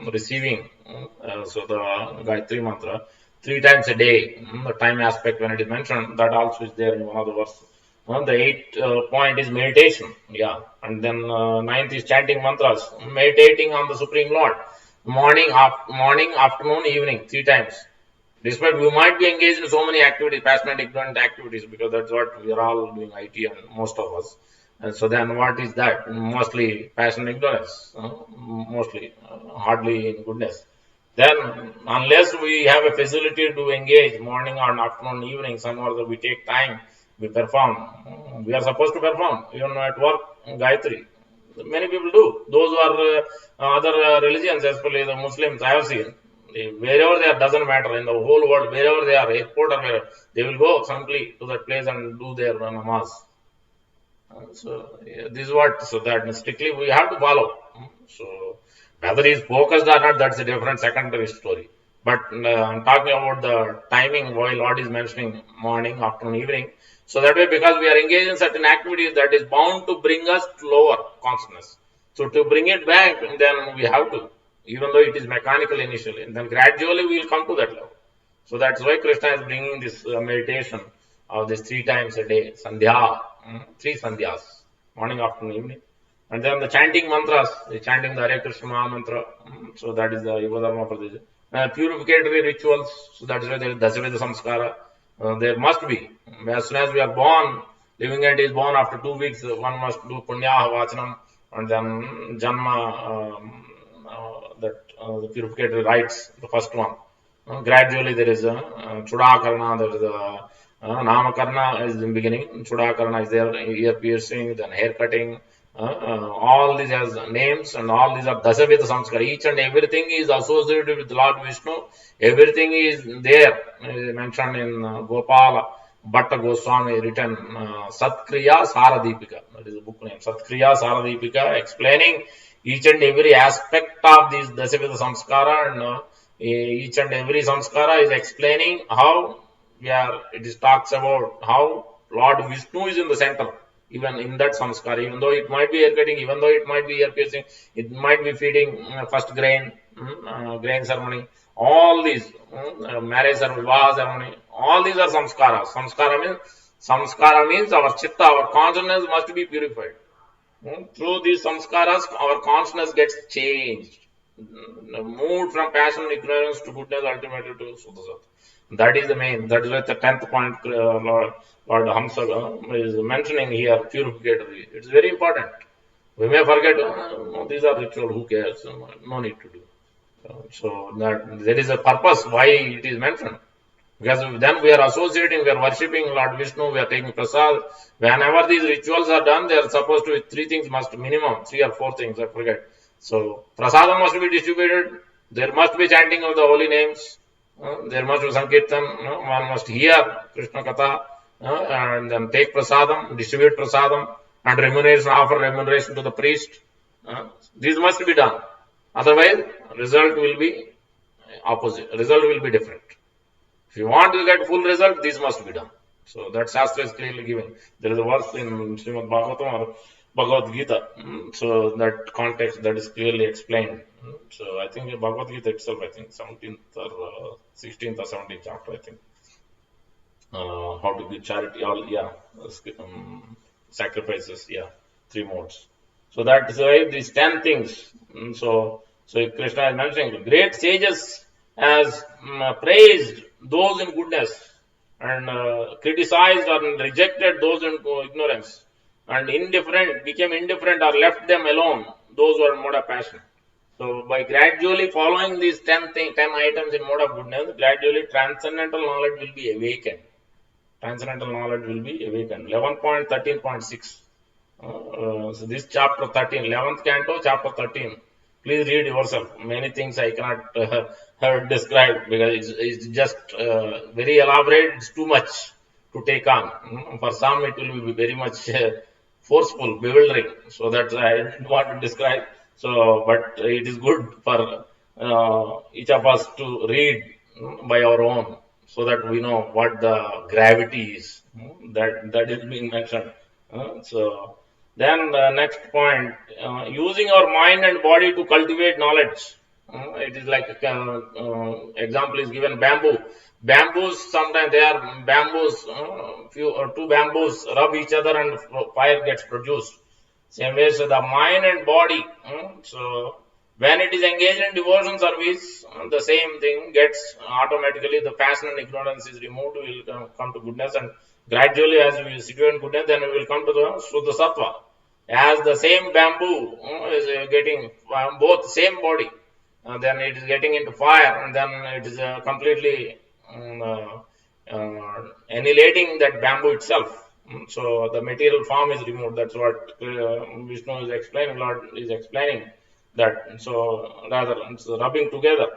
receiving. So the Gayatri mantra 3 times a day, the time aspect when it is mentioned, that also is there in one of the verses. The 8th point is meditation, and then 9th is chanting mantras, meditating on the Supreme Lord, morning, afternoon, evening, 3 times. Despite we might be engaged in so many activities, passionate, ignorant activities, because that's what we are all doing, IT and most of us. And so then what is that? Mostly passion, ignorance, mostly, hardly in goodness. Then unless we have a facility to engage morning or afternoon, evening, somehow we take time, we perform. We are supposed to perform, even at work, Gayatri. Many people do. Those who are other religions, especially the Muslims, I have seen. Wherever they are, doesn't matter, in the whole world, wherever they are, airport or wherever, they will go simply to that place and do their namaz. This is what, so that strictly we have to follow. So whether he is focused or not, that's a different secondary story. But I'm talking about the timing why Lord is mentioning morning, afternoon, evening. So that way, because we are engaged in certain activities that is bound to bring us to lower consciousness. So to bring it back, then we have to, even though it is mechanical initially, and then gradually we will come to that level. So that's why Krishna is bringing this meditation of this 3 times a day, Sandhya, 3 Sandhyas, morning, afternoon, evening. And then the chanting mantras, the chanting the Hare Krishna Maha mantra. So that is the Yuva Dharma Pradesha. Purificatory rituals, so that's why there is Dasaveda Samskara. There must be. As soon as we are born, living entity is born, after 2 weeks, one must do Punyaha Vachanam, and then Janma, the purificatory rites, the first one. Gradually there is a Chudakarna, there is a Namakarna is in the beginning, Chudakarna is there, ear piercing, then hair cutting, all these has names, and all these are Dasaveda Samskara. Each and everything is associated with Lord Vishnu. Everything is there, mentioned in Gopala Bhatta Goswami written Satkriya Saradipika. That is the book name. Satkriya Saradipika, explaining each and every aspect of this Dasaveda Samskara, and each and every Samskara is explaining how it is talks about how Lord Vishnu is in the center. Even in that samskara, even though it might be hair cutting, even though it might be ear piercing, it might be feeding first grain, grain ceremony, all these marriage ceremony, vivaha ceremony, all these are samskaras. Samskara means our chitta, our consciousness must be purified. Through these samskaras, our consciousness gets changed, moved from passion, ignorance to goodness, ultimately to Suddha. That is the main. That is why the 10th point Lord Hamsa is mentioning here, purificatory. It's very important. We may forget, these are ritual, who cares? No need to do. So that there is a purpose why it is mentioned. Because then we are associating, we are worshipping Lord Vishnu, we are taking prasad. Whenever these rituals are done, they are supposed to be 3 things must minimum, 3 or 4 things, I forget. So prasadam must be distributed. There must be chanting of the holy names. There must be Sankirtan, one must hear Krishna Katha, and then take prasadam, distribute prasadam, and offer remuneration to the priest. These must be done. Otherwise, result will be opposite. Result will be different. If you want to get full result, this must be done. So that Shastra is clearly given. There is a verse in Srimad Bhagavatam or Bhagavad Gita. So that context that is clearly explained. So I think Bhagavad Gita itself, I think 17th or 16th or 17th chapter, I think. How to give charity, sacrifices, 3 modes. So that is why these 10 things. So Krishna is mentioning great sages has praised those in goodness and criticized or rejected those in ignorance, and became indifferent or left them alone, those who are in mode of passion. So by gradually following these 10 items in mode of goodness, gradually transcendental knowledge will be awakened. Transcendental knowledge will be awakened. 11.13.6. So this chapter 13, 11th canto, chapter 13. Please read yourself. Many things I cannot describe because it's just very elaborate. It's too much to take on. For some, it will be very much forceful, bewildering. So that I didn't want to describe. So, but it is good for each of us to read by our own, so that we know what the gravity is that is being mentioned. So then the next point, using our mind and body to cultivate knowledge. It is like example is given bamboo. Bamboos, sometimes they are bamboos, 2 bamboos rub each other and fire gets produced. Same way, so the mind and body. So when it is engaged in devotion service, the same thing gets automatically, the passion and ignorance is removed, we will come to goodness, and gradually as we situate in goodness, then we will come to the Shuddha Sattva. As the same bamboo is getting both same body, then it is getting into fire, and then it is completely annihilating that bamboo itself. So the material form is removed. That's what Vishnu is explaining, Lord is explaining. That so rather it's rubbing together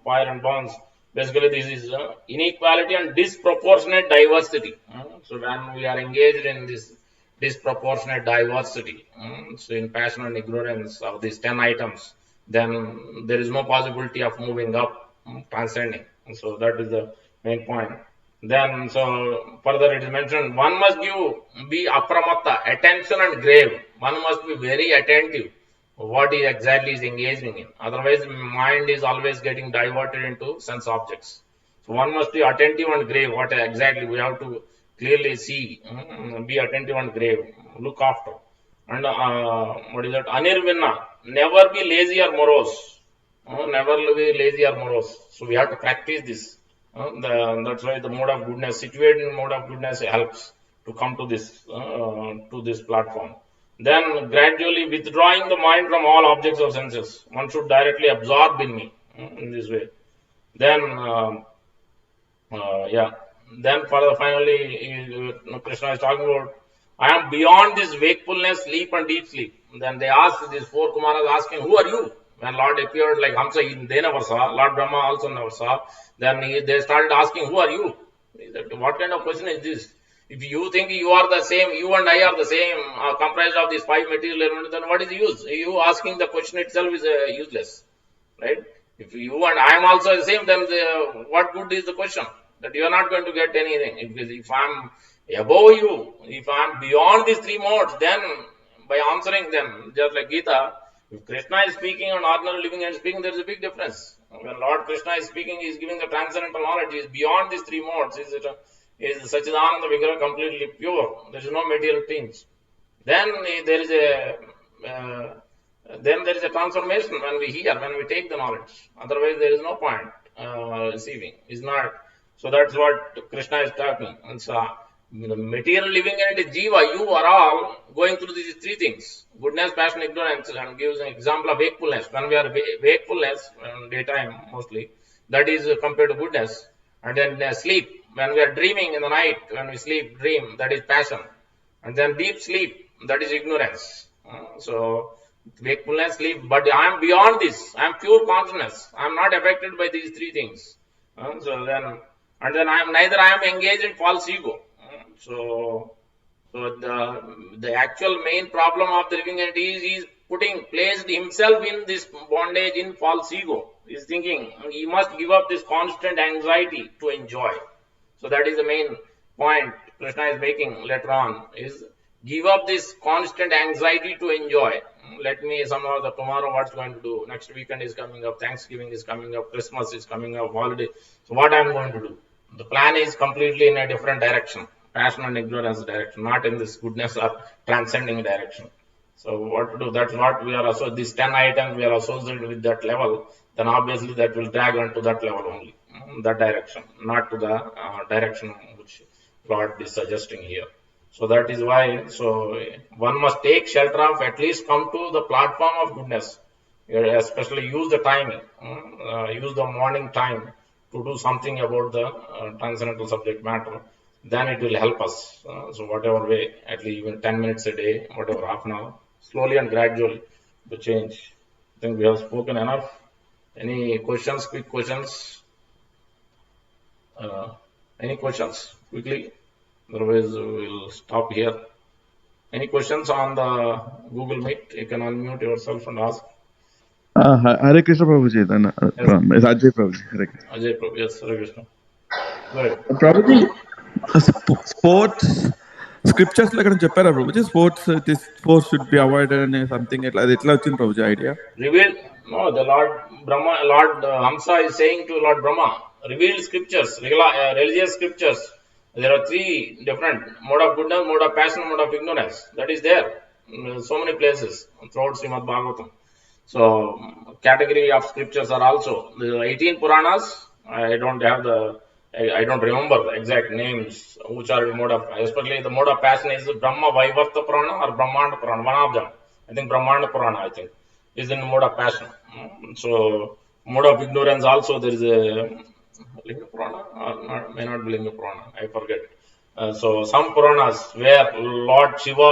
fire and bonds. Basically, this is inequality and disproportionate diversity. So when we are engaged in this disproportionate diversity. So in passion and ignorance of these 10 items, then there is no possibility of moving up, transcending. So that is the main point. Then, so further it is mentioned, one must be apramatta, attention and grave. One must be very attentive what he exactly is engaging in. Otherwise, mind is always getting diverted into sense objects. So one must be attentive and grave. What exactly we have to clearly see, be attentive and grave, look after. And what is that? Anirvinna, never be lazy or morose. Never be lazy or morose. So we have to practice this. That's why the mode of goodness, situated in mode of goodness, helps to come to this platform. Then gradually withdrawing the mind from all objects of senses, one should directly absorb in me in this way. Then, then further finally, Krishna is talking about, I am beyond this wakefulness, sleep and deep sleep. Then they asked, these four Kumaras asking, who are you? When Lord appeared like Hamsa, they never saw. Lord Brahma also never saw. Then they started asking, who are you? What kind of question is this? If you think you are the same, you and I are the same, comprised of these five material elements, then what is the use? You asking the question itself is useless, right? If you and I am also the same, then what good is the question? That you are not going to get anything. If I am above you, if I am beyond these three modes, then by answering them, just like Gita, if Krishna is speaking and ordinary living and speaking, there is a big difference. When Lord Krishna is speaking, he is giving the transcendental knowledge. He is beyond these three modes. Is Sachidananda Vigraha completely pure. There is no material things. Then there is a transformation when we hear, when we take the knowledge. Otherwise, there is no point receiving. Is not. So that's what Krishna is talking. And so the material living entity, Jiva, you are all going through these three things: goodness, passion, ignorance, and gives an example of wakefulness. When we are wakefulness, daytime mostly, that is compared to goodness. And then sleep, when we are dreaming in the night, when we sleep, dream, that is passion. And then deep sleep, that is ignorance. So wakefulness, sleep, but I am beyond this. I am pure consciousness. I am not affected by these three things. Then I am neither. I am engaged in false ego. So the actual main problem of the living entity is he is placed himself in this bondage in false ego. He is thinking he must give up this constant anxiety to enjoy. So that is the main point Krishna is making later on, is give up this constant anxiety to enjoy. Let me somehow tomorrow what's going to do, next weekend is coming up, Thanksgiving is coming up, Christmas is coming up, holiday. So what I am going to do? The plan is completely in a different direction, passion and ignorance direction, not in this goodness or transcending direction. So what to do? That's what we are also, these 10 items we are associated with that level, then obviously that will drag on to that level only, that direction, not to the direction which Lord is suggesting here. So that is why, so one must take shelter of, at least come to the platform of goodness, especially use the timing, use the morning time to do something about the transcendental subject matter. Then it will help us. So whatever way, at least even 10 minutes a day, whatever, half an hour, slowly and gradually to change. I think we have spoken enough. Any questions, quick questions? Any questions, quickly? Otherwise, we'll stop here. Any questions on the Google Meet? You can unmute yourself and ask. Hare Krishna Prabhuji. Yes, Ajay Prabhuji. Hare Krishna. Ajay Prabhuji, yes, Hare Krishna. Go ahead. Prabhuji, sports scriptures like చెప్పారా Prabhuji? Sports should be avoided and something ఎట్లా వచ్చింది Prabhuji idea? Revealed, no, the Lord Brahma, Lord Hamsa is saying to Lord Brahma, revealed scriptures, religious scriptures. There are three different mode of goodness, mode of passion, mode of ignorance. That is there in so many places throughout Srimad Bhagavatam. So category of scriptures are also the 18 Puranas. I don't remember the exact names which are the mode of, especially the mode of passion is Brahma Vaivarta Purana or Brahmanda Purana. One of them, I think Brahmanda Purana, is in mode of passion. So mode of ignorance also there is a Linga Purana or may not be Linga Purana, I forget. So some Puranas where Lord Shiva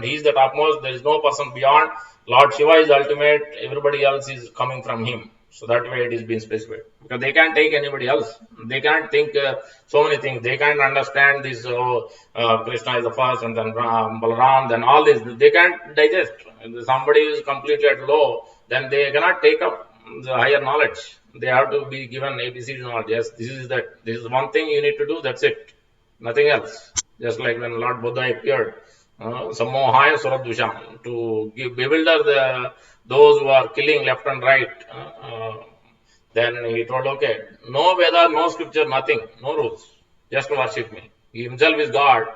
he is the topmost, there is no person beyond. Lord Shiva is ultimate, everybody else is coming from him. So that way it is being specified, because they can't take anybody else. They can't think so many things. They can't understand this. Krishna is the first, and then Balaram, then all this. They can't digest. If somebody is completely at low, then they cannot take up the higher knowledge. They have to be given ABC knowledge. Yes, this is that. This is one thing you need to do. That's it. Nothing else. Just like when Lord Buddha appeared, Sammohaya Suradvisham, to bewilder those who are killing left and right. Then he told, okay, no Veda, no scripture, nothing, no rules, just worship me. He himself is God,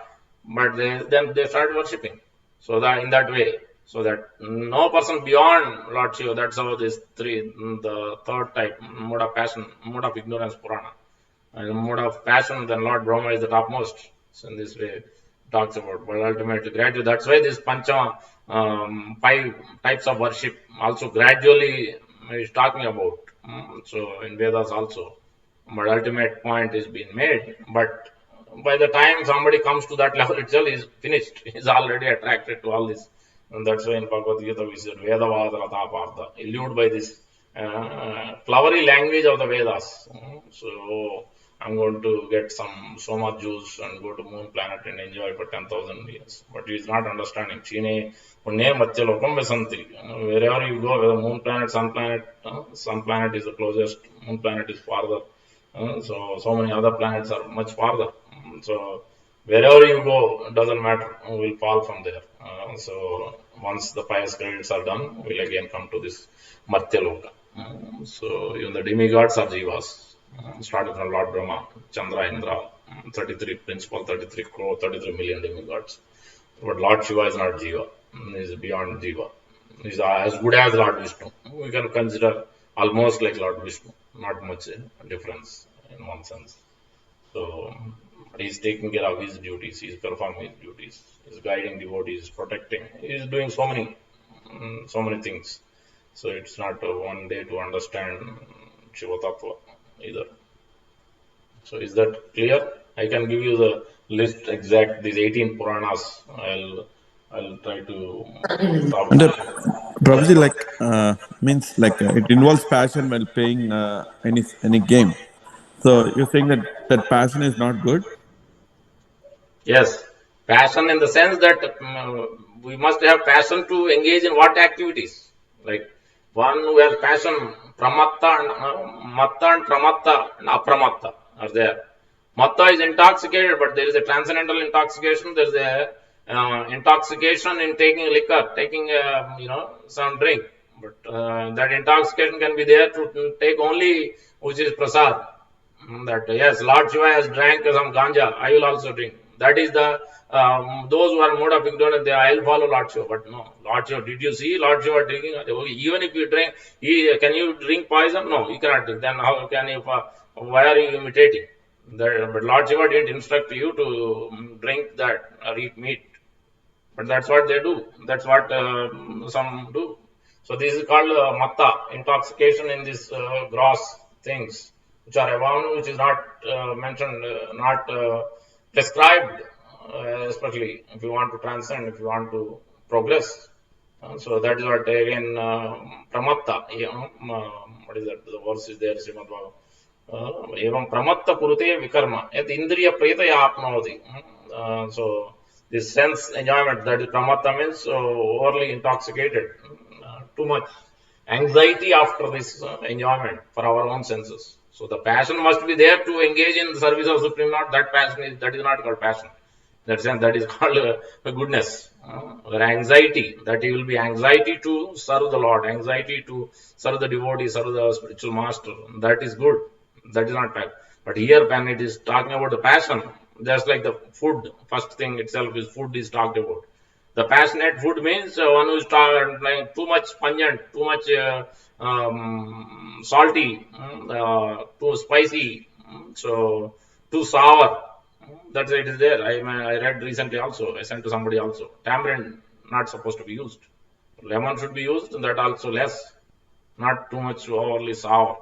but then they started worshipping. So that in that way, so that no person beyond Lord Shiva, that's how this the third type, mode of passion, mode of ignorance, Purana. And mode of passion, then Lord Brahma is the topmost. So in this way, talks about, but ultimately gradually. That's why this Pancha, 5 types of worship also gradually is talking about. So in Vedas also, but ultimate point is being made. But by the time somebody comes to that level itself, is finished. He's already attracted to all this, and that's why in Bhagavad Gita we said Vedavada Ratha, elude by this flowery language of the Vedas. So I'm going to get so much juice and go to moon planet and enjoy for 10,000 years. But he is not understanding. Chine Punne Mathyalokam Vasanti. Wherever you go, whether moon planet, sun planet is the closest, moon planet is farther. So many other planets are much farther. So wherever you go, it doesn't matter, we'll fall from there. So once the pious credits are done, we'll again come to this Matyaloka. So even the demigods are jivas. Starting from Lord Brahma, Chandra, Indra, 33 principal, 33 crore, 33 million demigods. But Lord Shiva is not Jiva, he is beyond Jiva. He is as good as Lord Vishnu. We can consider almost like Lord Vishnu, not much difference in one sense. So he is taking care of his duties, he is performing his duties, he is guiding devotees, protecting, he is doing so many things. So it's not one day to understand Shiva Tattva either. So is that clear? I can give you the list exact, these 18 Puranas. I'll try to talk. And Prabhuji, like means like it involves passion while playing any game. So you're saying that passion is not good? Yes, passion in the sense that we must have passion to engage in what activities. Like one who has passion, matta and pramatta and apramatta are there. Matta is intoxicated, but there is a transcendental intoxication. There is a intoxication in taking liquor, taking some drink. But that intoxication can be there to take only which is prasad. That yes, Lord Shiva has drank some ganja, I will also drink. That is the those who are mode of ignorance, I'll follow Lord Shiva. But no, Lord Shiva, did you see Lord Shiva drinking? Even if you drink, can you drink poison? No, you cannot drink. Then how can you? Why are you imitating? But Lord Shiva didn't instruct you to drink that or eat meat. But that's what they do. That's what some do. So this is called matta, intoxication in these gross things, which are around, which is not mentioned, not prescribed, especially if you want to transcend, if you want to progress. So that is what again pramatta. What is that? The verse is there, Srimad Bhagavatam. Evam pramatta kurute vikarma et indriya pretaya apnoti. So this sense enjoyment, that is pramatta, means overly intoxicated, too much anxiety after this enjoyment for our own senses. So the passion must be there to engage in the service of Supreme Lord. That is not called passion. That sense, that is called goodness. Or anxiety, that he will be anxiety to serve the Lord, anxiety to serve the devotee, serve the spiritual master. That is good. That is not bad. But here, when it is talking about the passion, just like the food, first thing itself is food is talked about. The passionate food means one who is like too much pungent, too much salty, too spicy, so too sour. That's why it is there. I read recently also. I sent to somebody also. Tamarind not supposed to be used. Lemon should be used, and that also less. Not too much overly sour.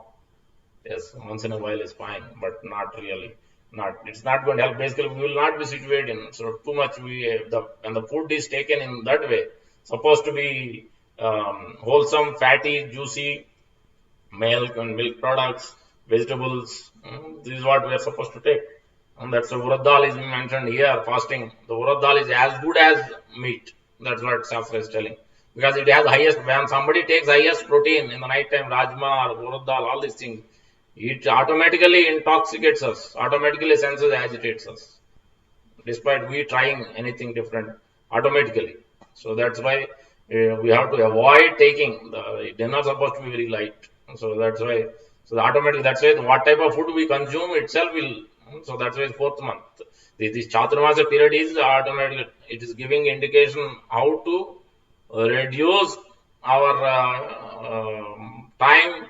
Yes, once in a while is fine, but not really. It's not going to help. Basically, we will not be situated in. So too much when the food is taken in that way, supposed to be wholesome, fatty, juicy, milk and milk products, vegetables. This is what we are supposed to take. And that's the urad dal is mentioned here, fasting. The urad dal is as good as meat. That's what Shastra is telling. Because it has highest, when somebody takes highest protein in the night time, rajma or urad dal, all these things, it automatically intoxicates us, automatically senses agitates us, despite we trying anything different automatically. So that's why we have to avoid taking the dinner supposed to be very light. So that's why. So the automatic. That's why what type of food we consume itself will. So that's why fourth month. This Chaturmasa period is automatic. It is giving indication how to reduce our time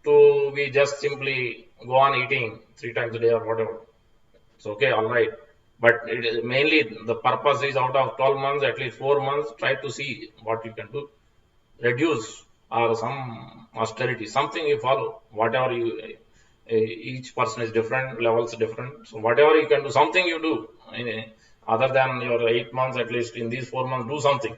to we just simply go on eating 3 times a day or whatever. It's okay, all right. But it is mainly the purpose is out of 12 months, at least 4 months, try to see what you can do. Reduce or some austerity, something you follow. Whatever you, each person is different, levels different. So whatever you can do, something you do. Other than your 8 months, at least in these 4 months, do something,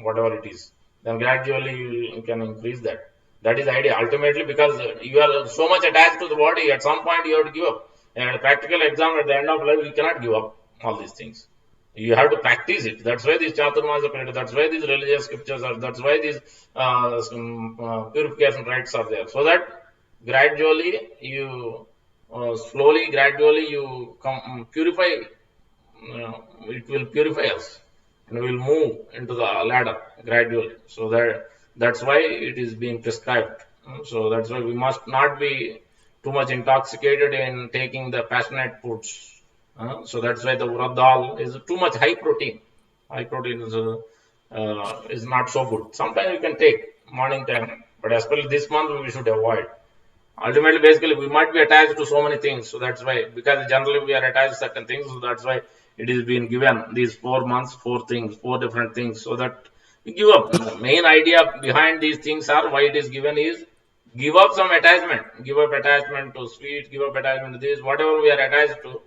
whatever it is. Then gradually you can increase that. That is the idea. Ultimately, because you are so much attached to the body, at some point you have to give up. And a practical exam at the end of life, you cannot give up all these things. You have to practice it. That's why these Chaturmasa period, that's why these religious scriptures are, that's why these purification rites are there. So that gradually you, slowly, gradually you purify, it will purify us and we will move into the ladder gradually. So that's why it is being prescribed. So that's why we must not be too much intoxicated in taking the passionate foods. So that's why the urad dal is too much high protein. High protein is not so good. Sometimes you can take morning time, but especially this month we should avoid. Ultimately, basically, we might be attached to so many things. So that's why, because generally we are attached to certain things. So that's why it is being given these 4 months, 4 different things, so that we give up. The main idea behind these things are why it is given is give up some attachment, give up attachment to sweet, give up attachment to this, whatever we are attached to.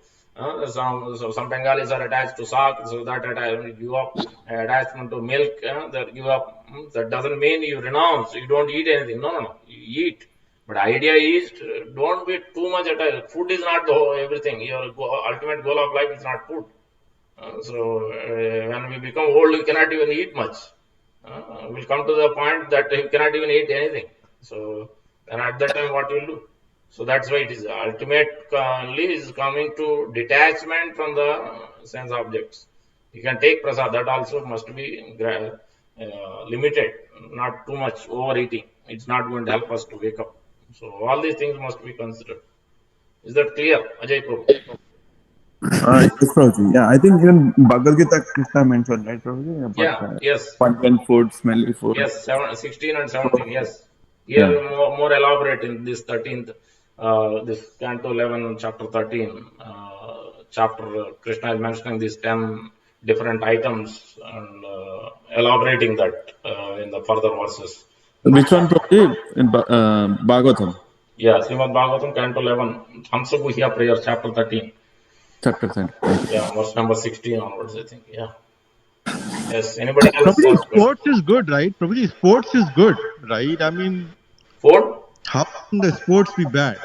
Some Bengalis are attached to sak, so that attachment give up. Attachment to milk, that give up. That doesn't mean you renounce, you don't eat anything. No, you eat. But idea is don't be too much attached. Food is not the whole, everything. Your ultimate goal of life is not food. When we become old, we cannot even eat much. We'll come to the point that you cannot even eat anything. So then at that time, what you will do? So that's why it is ultimately is coming to detachment from the sense objects. You can take prasad, that also must be limited, not too much overeating. It's not going to help us to wake up. So all these things must be considered. Is that clear, Ajay Prabhu? Yes, Prabhuji. Yeah, I think even Bhagavad Gita Krishna mentioned, right, Prabhuji? About Yeah, yes, pungent food, smelly food. yes, 16 and 17, yes. Yeah. Here more elaborate in this 13th, this Canto 11, chapter 13, chapter Krishna is mentioning these 10 different items and elaborating that in the further verses. Which one, Prabhuji? In Bhagavatam, Yeah, Srimad Bhagavatam, Canto 11, Hamsa Guhya prayer, chapter 13. chapter 10. Yeah, verse number 16 onwards, I think. Yeah. Yes, anybody else Prabhuji, has question? sports is good, right? Prabhuji, sports is good, right? I mean, Food? how can the sports be bad?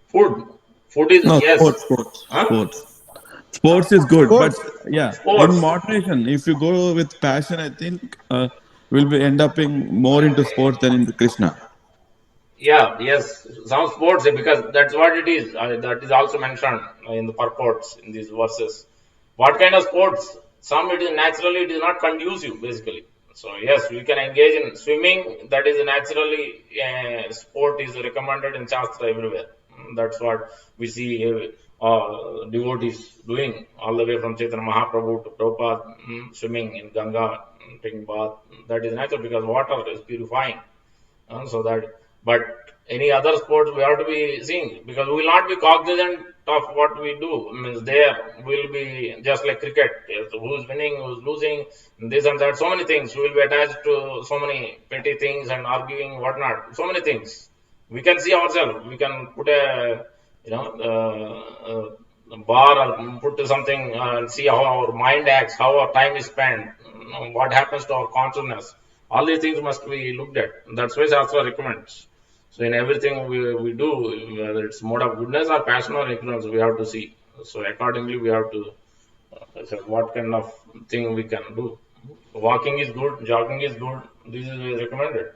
Food. Food is, No, yes. Huh? Sports is good, but Sports. yeah, in Sports. moderation. If you go with passion, I think we'll be end up being more into sports than into Krishna. Yeah, yes, some sports, because that's what it is. That is also mentioned in the purports in these verses. What kind of sports? Some it is naturally, it is not conducive, basically. So yes, we can engage in swimming. That is naturally sport is recommended in Shastra everywhere. That's what we see devotees doing all the way from Chaitanya Mahaprabhu to Prabhupada, swimming in Ganga, taking bath. That is natural because water is purifying. So that, but any other sports we have to be seeing, because we will not be cognizant of what we do. Means there will be just like cricket, who's winning, who's losing, this and that, so many things. We will be attached to so many petty things and arguing, whatnot, so many things. We can see ourselves. We can put a, bar or put something and see how our mind acts, how our time is spent, what happens to our consciousness. All these things must be looked at. That's why Shastra recommends. So in everything we do, whether it's mode of goodness or passion or ignorance, we have to see. So accordingly, we have to say what kind of thing we can do. Walking is good, jogging is good. This is recommended.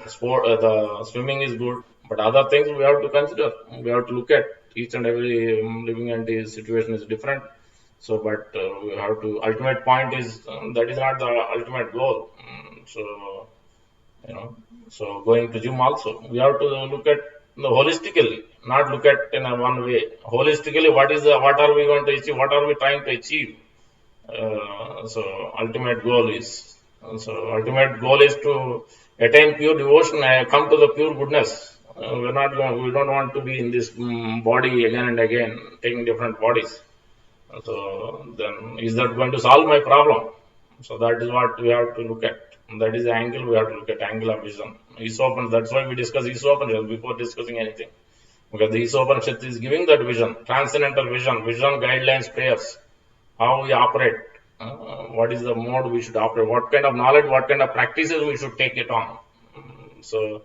Sport, the swimming is good, but other things we have to consider. We have to look at each and every living entity situation is different. So, but we have to. Ultimate point is that is not the ultimate goal. You know, so going to gym also, we have to look at the holistically, not look at in a one way. Holistically, what are we going to achieve? What are we trying to achieve? Ultimate goal is ultimate goal is to attain pure devotion, come to the pure goodness. We don't want to be in this body again and again, taking different bodies. So then, is that going to solve my problem? So that is what we have to look at. That is the angle we have to look at, angle of vision. Isopan, that's why we discuss Isopan before discussing anything. Because the Isopan is giving that vision, transcendental vision, guidelines, prayers, how we operate, what is the mode we should operate, what kind of knowledge, what kind of practices we should take it on. So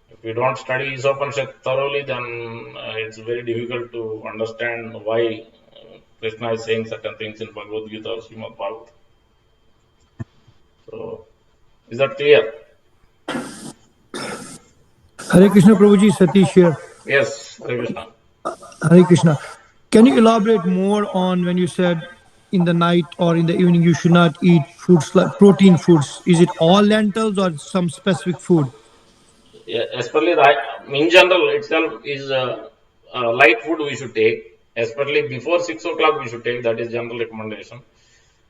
if we don't study Isopanishad thoroughly, then it's very difficult to understand why Krishna is saying certain things in Bhagavad Gita or Srimad Bhagavatam. So, is that clear? Hare Krishna, Prabhuji, Satish here. Yes, Hare Krishna. Hare Krishna. Can you elaborate more on when you said in the night or in the evening you should not eat foods like protein foods? Is it all lentils or some specific food? Yeah, especially in general itself is light food we should take, especially before 6 o'clock we should take. That is general recommendation.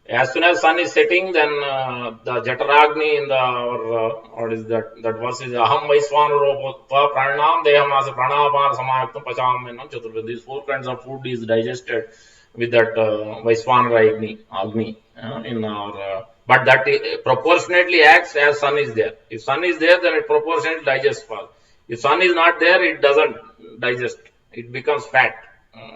As soon as sun is setting, then the Jataragni in what is that? That verse is Aham Vaiswanaro Pranam Dehamasa Pranapar Samayaktam Pachamennam Chaturvedi. These 4 kinds of food is digested with that Vaiswanara Agni in our. But that proportionately acts as sun is there. If sun is there, then it proportionately digests fast. If sun is not there, it doesn't digest. It becomes fat.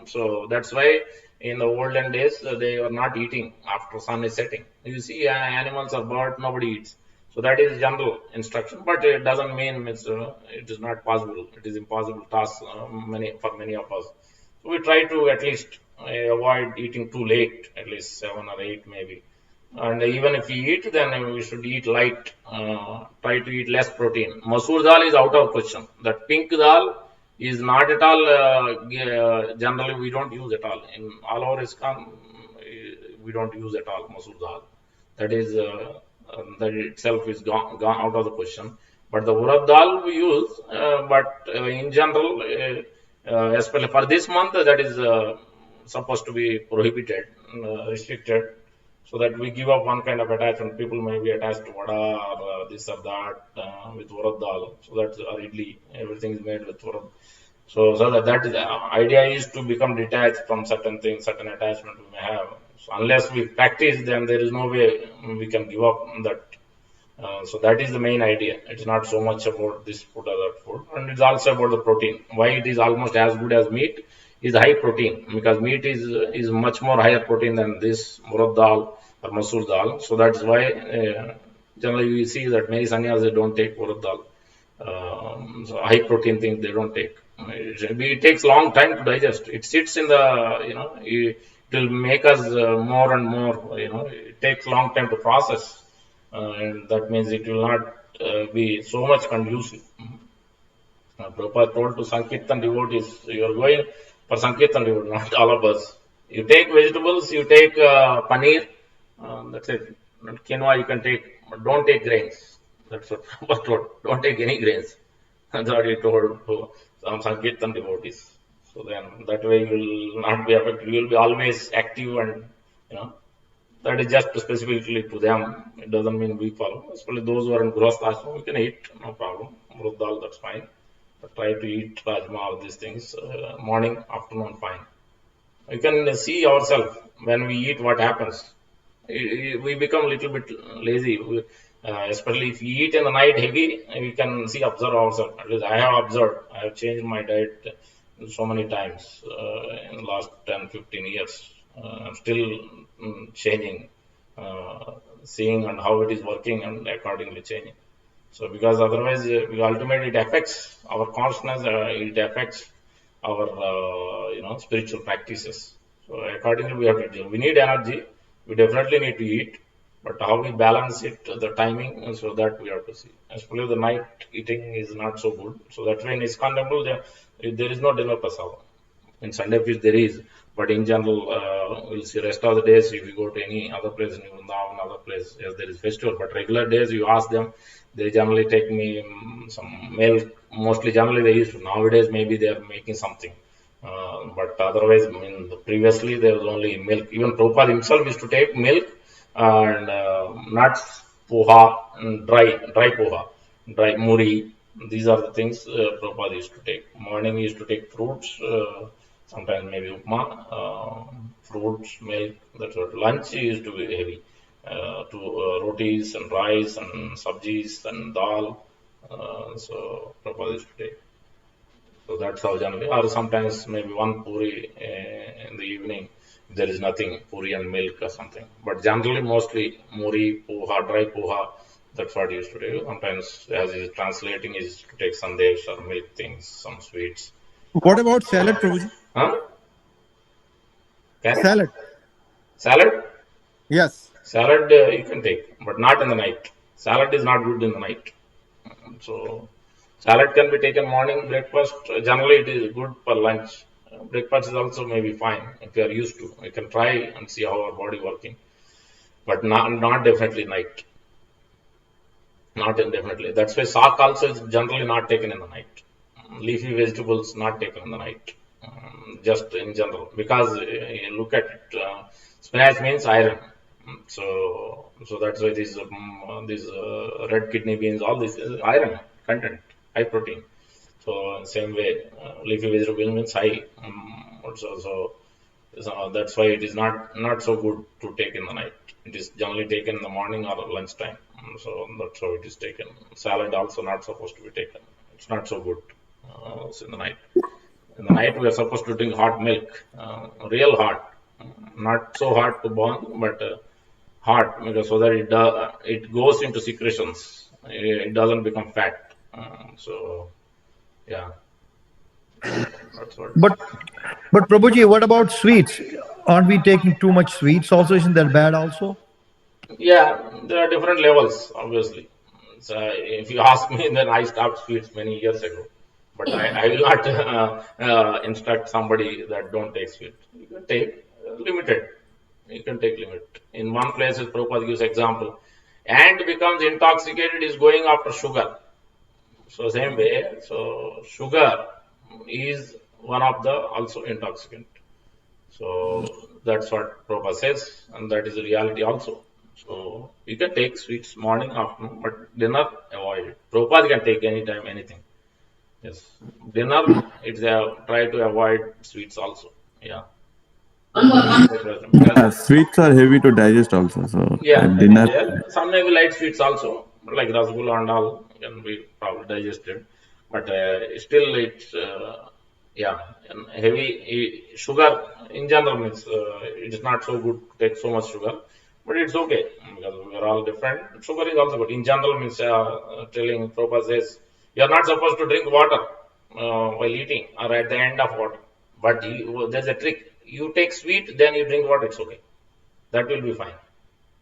So that's why in the olden days they were not eating after sun is setting. You see, animals or birds, nobody eats. So that is general instruction, but it doesn't mean it is not possible. It is impossible task for many of us. So we try to at least avoid eating too late, at least 7 or 8 maybe. And even if we eat, then we should eat light. Try to eat less protein. Masoor dal is out of question. That pink dal is not at all. Generally, we don't use at all. In all our ISKCON, we don't use at all Masoor dal. That is that itself is gone out of the question. But the urad dal we use. But in general, especially for this month, that is supposed to be prohibited, restricted. So that we give up one kind of attachment. People may be attached to vada or this or that with urad dal. So that's idli. Everything is made with urad. So that is the idea is to become detached from certain things, certain attachment we may have. So unless we practice, then there is no way we can give up that. So that is the main idea. It's not so much about this food or that food, and it's also about the protein. Why it is almost as good as meat is high protein, because meat is much more higher protein than this urad dal or masoor dal. So that's why generally we see that many sannyasis don't take urad dal. So high protein things they don't take. It takes long time to digest. It sits in the it will make us more and more. It takes long time to process, and that means it will not be so much conducive. Prabhupada told to Sankirtan devotees, you are going for Sankirtan devotees, not all of us. You take vegetables, you take paneer, that's it. Quinoa you can take, but don't take grains. That's what Prabhupada told. Don't take any grains. That's what he told to some Sankirtan devotees. So then that way you will not be affected. You will be always active, and that is just specifically to them. It doesn't mean we follow. Especially those who are in Grihastha ashram, we can eat, no problem. Urad dal, that's fine. But try to eat rajma, all these things, morning, afternoon, fine. We can see ourselves when we eat what happens. We become a little bit lazy. Especially if we eat in the night heavy, we can observe ourselves. At least I have observed. I have changed my diet so many times in the last 10, 15 years. I'm still changing, seeing and how it is working and accordingly changing. So because otherwise, ultimately it affects our consciousness, it affects our spiritual practices. So accordingly, we have to do. We need energy. We definitely need to eat, but how we balance it, the timing, so that we have to see. Especially the night eating is not so good. So that's why in ISKCON temple there is no dinner prasad. In Sunday feast there is, but in general, we'll see rest of the days. If you go to any other place in Vrindavan, other place, yes, there is festival. But regular days, you ask them, they generally take me some milk. Mostly, generally they used to. Nowadays, maybe they are making something. But otherwise, I mean, previously there was only milk. Even Prabhupada himself used to take milk and nuts, poha, and dry poha, dry muri. These are the things Prabhupada used to take. Morning he used to take fruits, sometimes maybe upma, fruits, milk. That's what. Lunch he used to be heavy. Rotis and rice and sabjis and dal. So Prabhupada used to take. So that's how generally, or sometimes maybe one puri in the evening. If there is nothing, puri and milk or something. But generally, mostly muri, poha, dry poha. That's what he used to do. Sometimes, as he's translating, he used to take sandesh or milk things, some sweets. What about salad, Prabhuji? Huh? Carrot? Salad. Salad? Yes. Salad you can take, but not in the night. Salad is not good in the night. So salad can be taken morning, breakfast. Generally, it is good for lunch. Breakfast is also maybe fine if you are used to. You can try and see how our body working, but not definitely night. Not indefinitely. That's why saag also is generally not taken in the night. Leafy vegetables not taken in the night. Just in general, because you look at it, spinach means iron. So that's why these red kidney beans, all this is iron content, high protein. So same way, leafy vegetable means high. So that's why it is not so good to take in the night. It is generally taken in the morning or lunchtime. So that's how it is taken. Salad also not supposed to be taken. It's not so good in the night. In the night we are supposed to drink hot milk, real hot, not so hot to burn, but hot, because so that it goes into secretions. It doesn't become fat. So yeah, that's what. But Prabhuji, what about sweets? Aren't we taking too much sweets also? Isn't that bad also? Yeah, there are different levels, obviously. So if you ask me, then I stopped sweets many years ago. But I will not instruct somebody that don't take sweet. You can take limited. You can take limit. In one place, Prabhupada gives example. Ant becomes intoxicated, is going after sugar. So same way, so sugar is one of the also intoxicant. So that's what Prabhupada says, and that is the reality also. So you can take sweets morning, afternoon, but dinner avoid it. Prabhupada can take anytime, anything. Yes, dinner it's try to avoid sweets also. Yeah. Sweets are heavy to digest also. So Yeah, at that is dinner. there. Some maybe light sweets also, like rasgulla and all, can be probably digested. But still, it's yeah, and heavy sugar in general means it is not so good to take so much sugar, but it's okay because we are all different. Sugar is also good. In general means telling Prabhupada says you are not supposed to drink water while eating or at the end of water. But there's a trick. You take sweet, then you drink water. It's okay. That will be fine.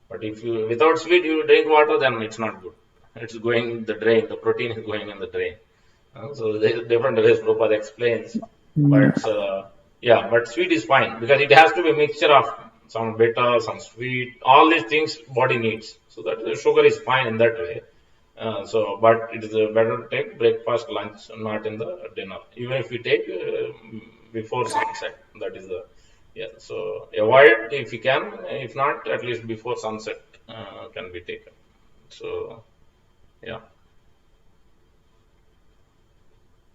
But if you without sweet you drink water, then it's not good. It's going in the drain. The protein is going in the drain. So there's different ways Prabhupada explains. But yeah, but sweet is fine because it has to be a mixture of some bitter, some sweet, all these things body needs. So that the sugar is fine in that way. But it is better to take breakfast, lunch, not in the dinner. Even if we take before sunset, that is the yeah. So avoid if you can. If not, at least before sunset can be taken. So yeah.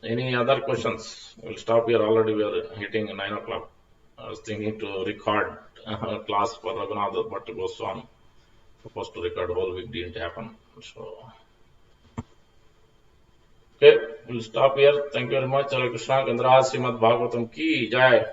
Any other questions? We'll stop here. Already we are hitting 9 o'clock. I was thinking to record a class for Raghunath, but Goswami. Supposed to record whole week, didn't happen. So, okay, we'll stop here. Thank you very much. Hare Krishna. Gandhara Srimad Bhagavatam ki jai.